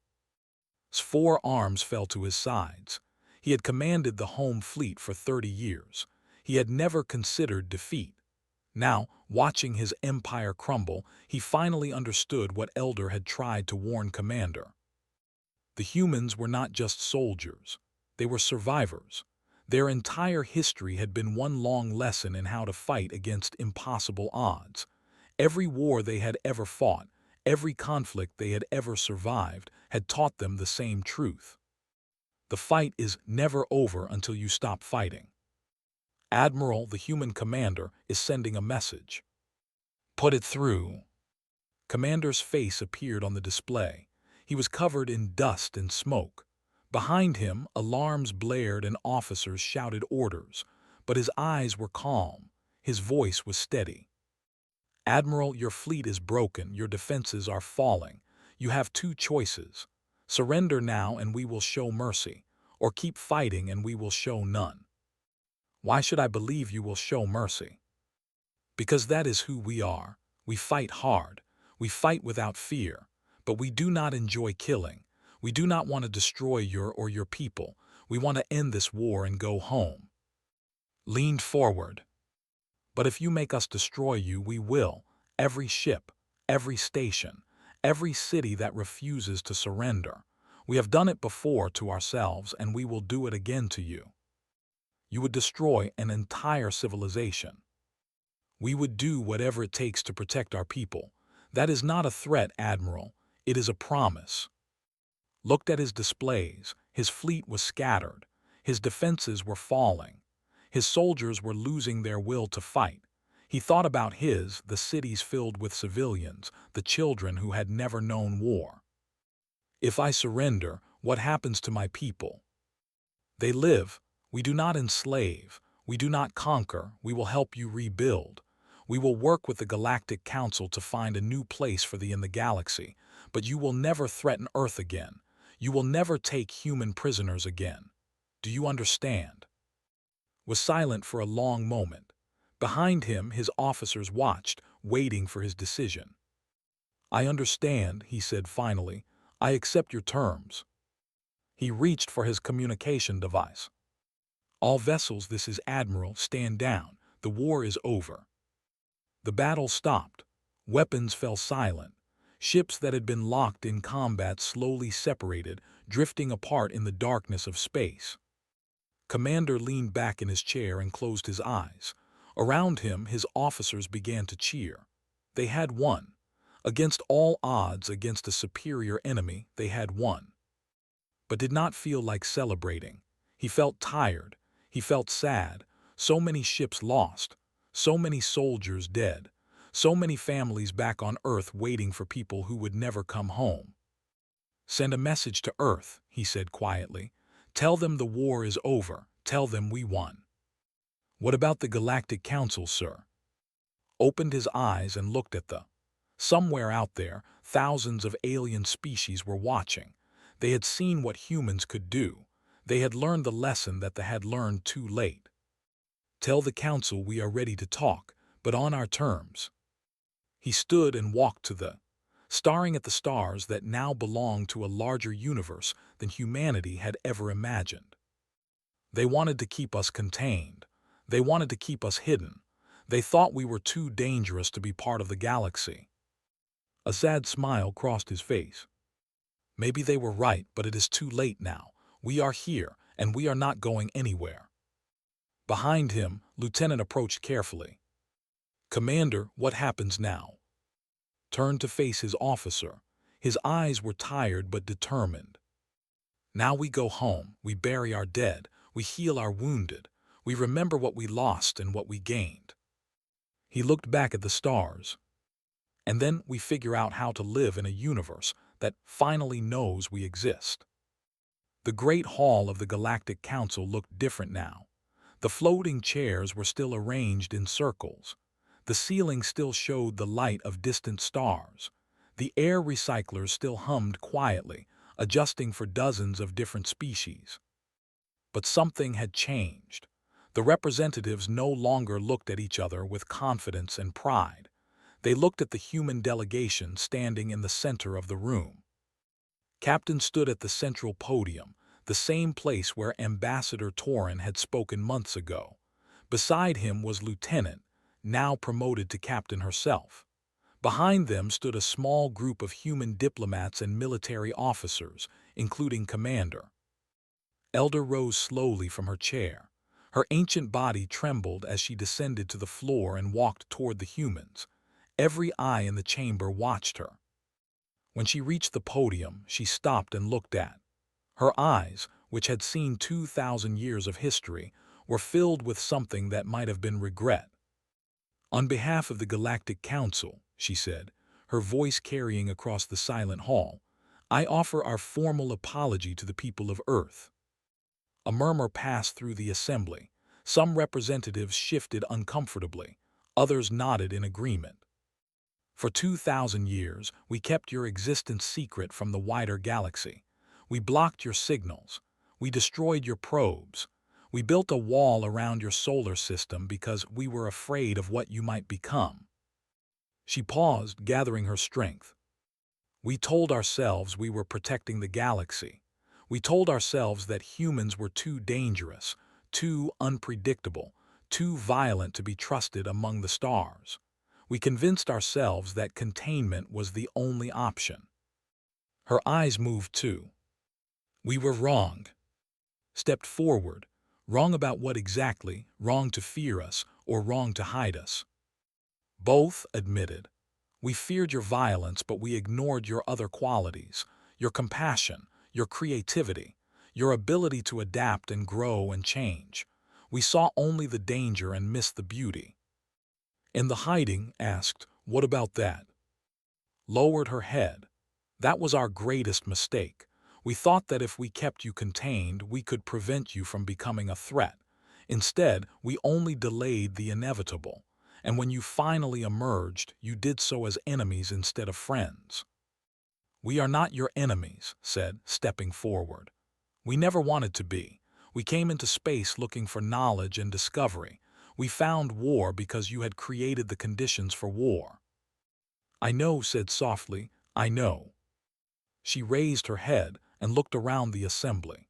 His 4 arms fell to his sides. He had commanded the home fleet for 30 years. He had never considered defeat. Now, watching his empire crumble, he finally understood what Elder had tried to warn Commander. The humans were not just soldiers. They were survivors. Their entire history had been one long lesson in how to fight against impossible odds. Every war they had ever fought, every conflict they had ever survived, had taught them the same truth. The fight is never over until you stop fighting. Admiral, the human commander, is sending a message. Put it through. Commander's face appeared on the display. He was covered in dust and smoke. Behind him, alarms blared and officers shouted orders, but his eyes were calm. His voice was steady. Admiral, your fleet is broken, your defenses are falling. You have two choices. Surrender now and we will show mercy, or keep fighting and we will show none. Why should I believe you will show mercy? Because that is who we are. We fight hard. We fight without fear. But we do not enjoy killing. We do not want to destroy your people. We want to end this war and go home. Leaned forward. But if you make us destroy you, we will. Every ship, every station, every city that refuses to surrender. We have done it before to ourselves, and we will do it again to you. You would destroy an entire civilization. We would do whatever it takes to protect our people. That is not a threat, Admiral. It is a promise. Looked at his displays. His fleet was scattered. His defenses were falling. His soldiers were losing their will to fight. He thought about the cities filled with civilians, the children who had never known war. If I surrender, what happens to my people? They live. We do not enslave. We do not conquer. We will help you rebuild. We will work with the Galactic Council to find a new place for thee in the galaxy, but you will never threaten Earth again. You will never take human prisoners again. Do you understand? Was silent for a long moment. Behind him, his officers watched, waiting for his decision. I understand, he said finally. I accept your terms. He reached for his communication device. All vessels, this is Admiral, stand down. The war is over. The battle stopped. Weapons fell silent. Ships that had been locked in combat slowly separated, drifting apart in the darkness of space. Commander leaned back in his chair and closed his eyes. Around him, his officers began to cheer. They had won. Against all odds, against a superior enemy, they had won. But did not feel like celebrating. He felt tired. He felt sad. So many ships lost. So many soldiers dead. So many families back on Earth waiting for people who would never come home. Send a message to Earth, he said quietly. Tell them the war is over. Tell them we won. What about the Galactic Council, sir? Opened his eyes and looked at somewhere out there, thousands of alien species were watching. They had seen what humans could do. They had learned the lesson that they had learned too late. Tell the Council we are ready to talk, but on our terms. He stood and walked to staring at the stars that now belonged to a larger universe than humanity had ever imagined. They wanted to keep us contained. They wanted to keep us hidden. They thought we were too dangerous to be part of the galaxy. A sad smile crossed his face. Maybe they were right, but it is too late now. We are here, and we are not going anywhere. Behind him, Lieutenant approached carefully. Commander, what happens now? Turned to face his officer. His eyes were tired but determined. Now we go home, we bury our dead, we heal our wounded, we remember what we lost and what we gained. He looked back at the stars. And then we figure out how to live in a universe that finally knows we exist. The Great Hall of the Galactic Council looked different now. The floating chairs were still arranged in circles. The ceiling still showed the light of distant stars. The air recyclers still hummed quietly, adjusting for dozens of different species. But something had changed. The representatives no longer looked at each other with confidence and pride. They looked at the human delegation standing in the center of the room. Captain stood at the central podium, the same place where Ambassador Torin had spoken months ago. Beside him was Lieutenant, now promoted to Captain herself. Behind them stood a small group of human diplomats and military officers, including Commander. Elder rose slowly from her chair. Her ancient body trembled as she descended to the floor and walked toward the humans. Every eye in the chamber watched her. When she reached the podium, she stopped and looked at. Her eyes, which had seen 2,000 years of history, were filled with something that might have been regret. On behalf of the Galactic Council, she said, her voice carrying across the silent hall, I offer our formal apology to the people of Earth. A murmur passed through the assembly. Some representatives shifted uncomfortably. Others nodded in agreement. For 2,000 years, we kept your existence secret from the wider galaxy. We blocked your signals. We destroyed your probes. We built a wall around your solar system because we were afraid of what you might become. She paused, gathering her strength. We told ourselves we were protecting the galaxy. We told ourselves that humans were too dangerous, too unpredictable, too violent to be trusted among the stars. We convinced ourselves that containment was the only option. Her eyes moved too. We were wrong. Stepped forward. Wrong about what exactly? Wrong to fear us or wrong to hide us? Both admitted. We feared your violence, but we ignored your other qualities, your compassion, your creativity, your ability to adapt and grow and change. We saw only the danger and missed the beauty. In the hiding, asked, what about that? Lowered her head. That was our greatest mistake. We thought that if we kept you contained, we could prevent you from becoming a threat. Instead, we only delayed the inevitable. And when you finally emerged, you did so as enemies instead of friends. We are not your enemies, said, stepping forward. We never wanted to be. We came into space looking for knowledge and discovery. We found war because you had created the conditions for war. I know, said softly, I know. She raised her head and looked around the assembly.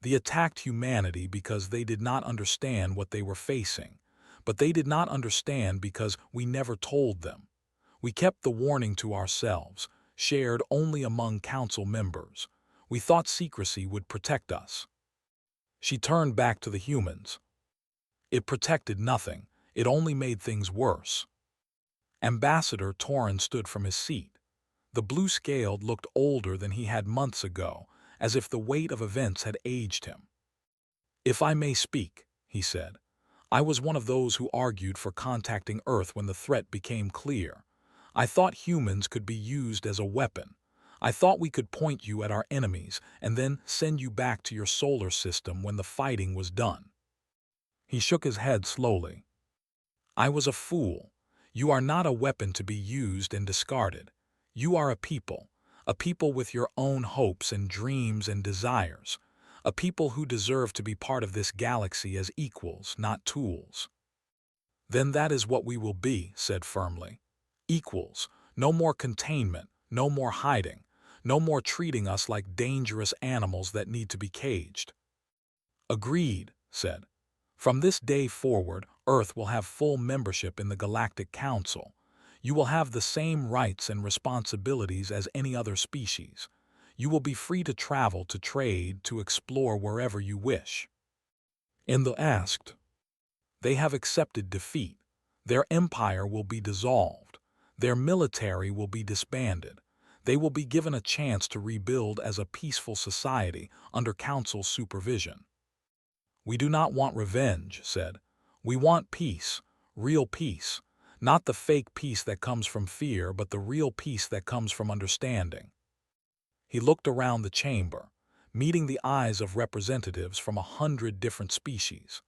They attacked humanity because they did not understand what they were facing. But they did not understand because we never told them. We kept the warning to ourselves, shared only among council members. We thought secrecy would protect us. She turned back to the humans. It protected nothing. It only made things worse. Ambassador Torrin stood from his seat. The blue-scaled looked older than he had months ago, as if the weight of events had aged him. If I may speak, he said, I was one of those who argued for contacting Earth when the threat became clear. I thought humans could be used as a weapon. I thought we could point you at our enemies and then send you back to your solar system when the fighting was done. He shook his head slowly. I was a fool. You are not a weapon to be used and discarded. You are a people with your own hopes and dreams and desires, a people who deserve to be part of this galaxy as equals, not tools. Then that is what we will be, said firmly. Equals, no more containment, no more hiding, no more treating us like dangerous animals that need to be caged. Agreed, said. From this day forward, Earth will have full membership in the Galactic Council. You will have the same rights and responsibilities as any other species. You will be free to travel, to trade, to explore wherever you wish. In the asked, they have accepted defeat. Their empire will be dissolved. Their military will be disbanded. They will be given a chance to rebuild as a peaceful society under Council's supervision. We do not want revenge, said. We want peace, real peace. Not the fake peace that comes from fear, but the real peace that comes from understanding. He looked around the chamber, meeting the eyes of representatives from 100 different species.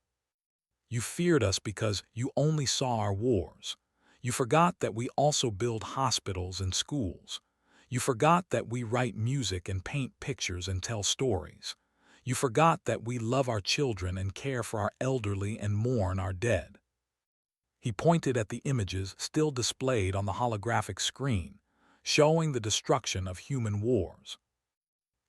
You feared us because you only saw our wars. You forgot that we also build hospitals and schools. You forgot that we write music and paint pictures and tell stories. You forgot that we love our children and care for our elderly and mourn our dead. He pointed at the images still displayed on the holographic screen, showing the destruction of human wars.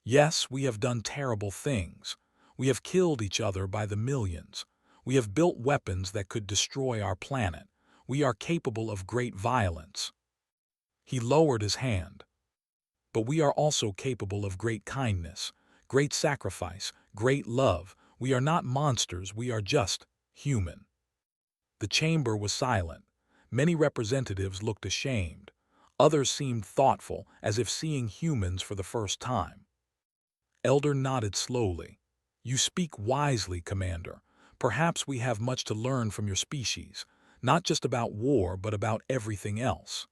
Yes, we have done terrible things. We have killed each other by the millions. We have built weapons that could destroy our planet. We are capable of great violence. He lowered his hand. But we are also capable of great kindness, great sacrifice, great love. We are not monsters, we are just human. The chamber was silent. Many representatives looked ashamed. Others seemed thoughtful, as if seeing humans for the first time. Elder nodded slowly. You speak wisely, Commander. Perhaps we have much to learn from your species. not just about war but about everything else.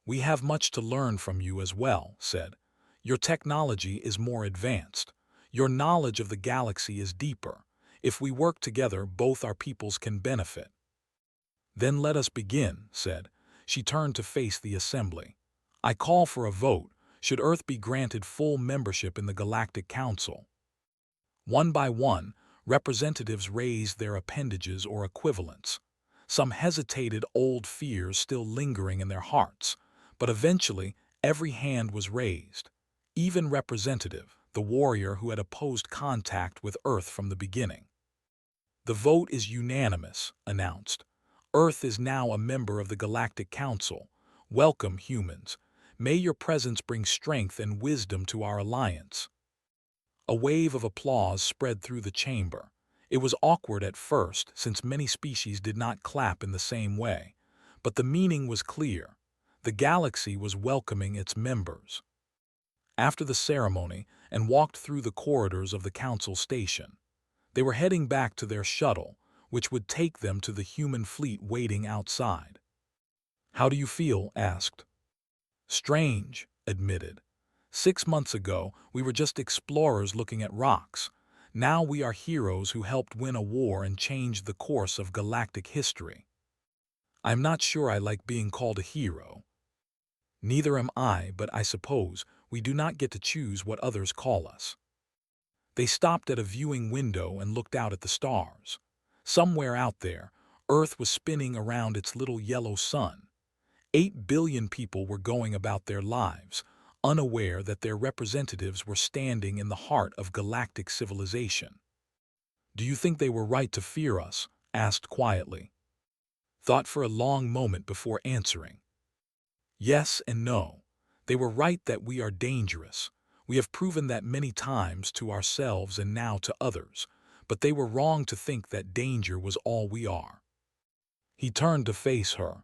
We have much to learn from you as well, said. Your technology is more advanced. Your knowledge of the galaxy is deeper. If we work together, both our peoples can benefit. Then let us begin, said. She turned to face the assembly. I call for a vote. Should Earth be granted full membership in the Galactic Council? One by one, representatives raised their appendages or equivalents. Some hesitated, old fears still lingering in their hearts, but eventually every hand was raised. Even Representative, the warrior who had opposed contact with Earth from the beginning. The vote is unanimous, announced. Earth is now a member of the Galactic Council. Welcome, humans. May your presence bring strength and wisdom to our alliance. A wave of applause spread through the chamber. It was awkward at first, since many species did not clap in the same way. But the meaning was clear. The galaxy was welcoming its members. After the ceremony, and walked through the corridors of the council station. They were heading back to their shuttle, which would take them to the human fleet waiting outside. How do you feel? Asked. Strange, admitted. 6 months ago, we were just explorers looking at rocks. Now we are heroes who helped win a war and changed the course of galactic history. I'm not sure I like being called a hero. Neither am I, but I suppose we do not get to choose what others call us. They stopped at a viewing window and looked out at the stars. Somewhere out there, Earth was spinning around its little yellow sun. 8 billion people were going about their lives, unaware that their representatives were standing in the heart of galactic civilization. Do you think they were right to fear us? Asked quietly. Thought for a long moment before answering. Yes and no. They were right that we are dangerous. We have proven that many times to ourselves and now to others, but they were wrong to think that danger was all we are. He turned to face her.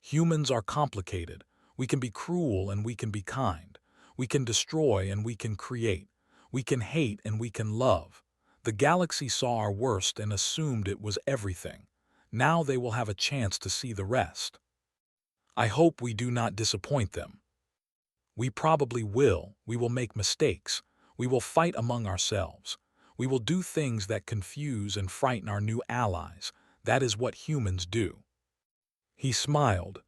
Humans are complicated. We can be cruel and we can be kind. We can destroy and we can create. We can hate and we can love. The galaxy saw our worst and assumed it was everything. Now they will have a chance to see the rest. I hope we do not disappoint them. We probably will. We will make mistakes. We will fight among ourselves. We will do things that confuse and frighten our new allies. That is what humans do. He smiled.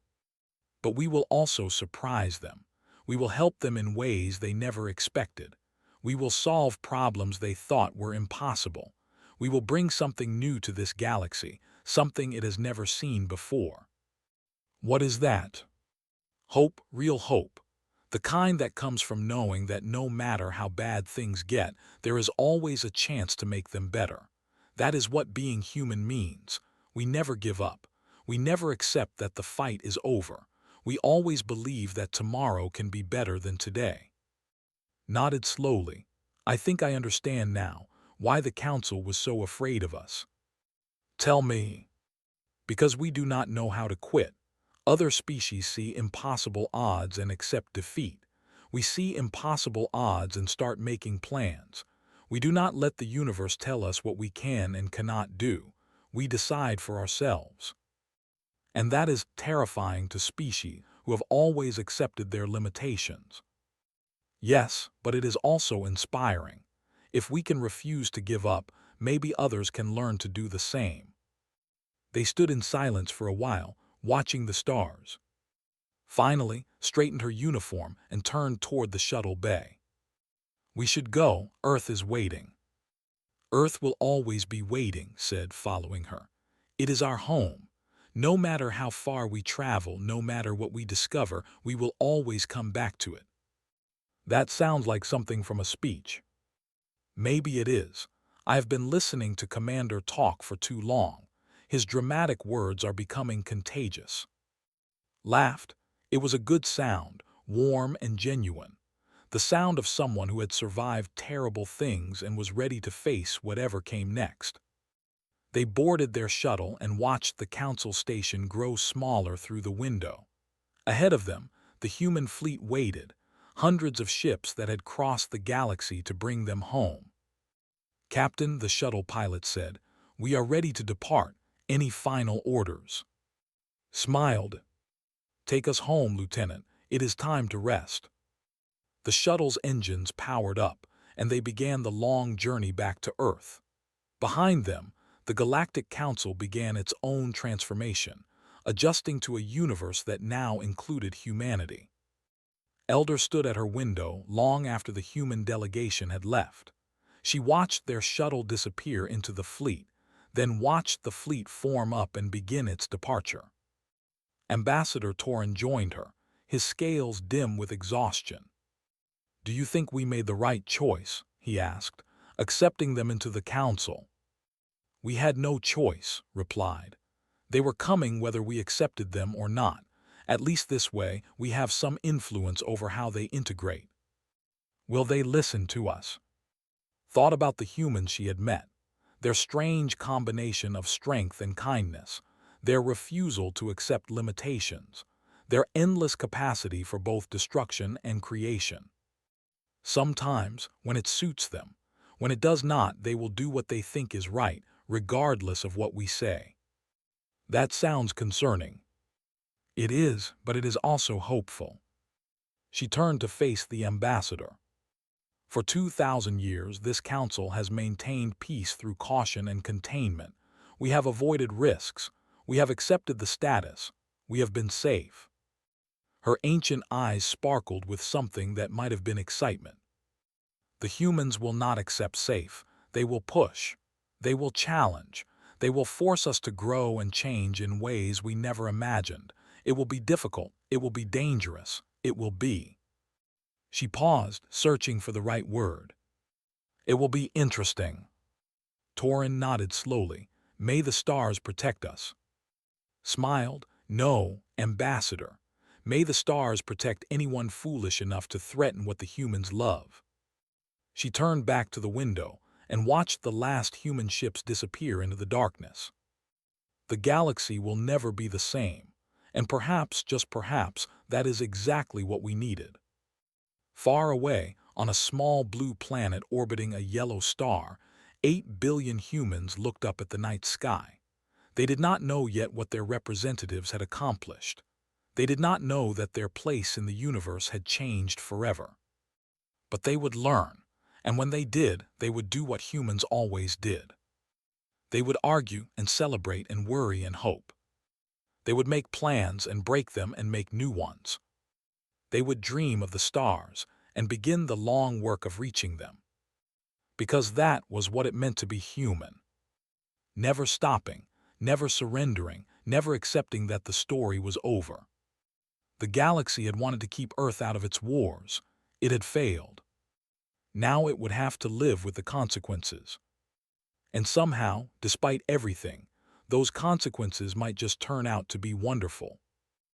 But we will also surprise them. We will help them in ways they never expected. We will solve problems they thought were impossible. We will bring something new to this galaxy, something it has never seen before. What is that? Hope, real hope. The kind that comes from knowing that no matter how bad things get, there is always a chance to make them better. That is what being human means. We never give up. We never accept that the fight is over. We always believe that tomorrow can be better than today. Nodded slowly. I think I understand now why the council was so afraid of us. Tell me. Because we do not know how to quit. Other species see impossible odds and accept defeat. We see impossible odds and start making plans. We do not let the universe tell us what we can and cannot do. We decide for ourselves. And that is terrifying to species who have always accepted their limitations. Yes, but it is also inspiring. If we can refuse to give up, maybe others can learn to do the same. They stood in silence for a while, watching the stars. Finally, straightened her uniform and turned toward the shuttle bay. We should go. Earth is waiting. Earth will always be waiting, said, following her. It is our home. No matter how far we travel, no matter what we discover, we will always come back to it. That sounds like something from a speech. Maybe it is. I have been listening to Commander talk for too long. His dramatic words are becoming contagious. Laughed. It was a good sound, warm and genuine. The sound of someone who had survived terrible things and was ready to face whatever came next. They boarded their shuttle and watched the council station grow smaller through the window. Ahead of them, the human fleet waited, hundreds of ships that had crossed the galaxy to bring them home. Captain, the shuttle pilot said, we are ready to depart. Any final orders? Smiled. Take us home, Lieutenant. It is time to rest. The shuttle's engines powered up, and they began the long journey back to Earth. Behind them, the Galactic Council began its own transformation, adjusting to a universe that now included humanity. Elder stood at her window long after the human delegation had left. She watched their shuttle disappear into the fleet, then watched the fleet form up and begin its departure. Ambassador Torin joined her, his scales dim with exhaustion. "Do you think we made the right choice?" he asked, accepting them into the council. "We had no choice," replied. "They were coming whether we accepted them or not. At least this way, we have some influence over how they integrate. Will they listen to us?" Thought about the humans she had met, their strange combination of strength and kindness, their refusal to accept limitations, their endless capacity for both destruction and creation. Sometimes, when it suits them, when it does not, they will do what they think is right, regardless of what we say. That sounds concerning. It is, but it is also hopeful. She turned to face the ambassador. For 2,000 years, this council has maintained peace through caution and containment. We have avoided risks. We have accepted the status. We have been safe. Her ancient eyes sparkled with something that might have been excitement. The humans will not accept safe. They will push. They will challenge. They will force us to grow and change in ways we never imagined. It will be difficult. It will be dangerous. It will be. She paused, searching for the right word. It will be interesting. Torin nodded slowly. May the stars protect us. Smiled. No, Ambassador. May the stars protect anyone foolish enough to threaten what the humans love. She turned back to the window and watched the last human ships disappear into the darkness. The galaxy will never be the same, and perhaps, just perhaps, that is exactly what we needed. Far away, on a small blue planet orbiting a yellow star, 8 billion humans looked up at the night sky. They did not know yet what their representatives had accomplished. They did not know that their place in the universe had changed forever. But they would learn, and when they did, they would do what humans always did. They would argue and celebrate and worry and hope. They would make plans and break them and make new ones. They would dream of the stars and begin the long work of reaching them. Because that was what it meant to be human. Never stopping, never surrendering, never accepting that the story was over. The galaxy had wanted to keep Earth out of its wars. It had failed. Now it would have to live with the consequences. And somehow, despite everything, those consequences might just turn out to be wonderful.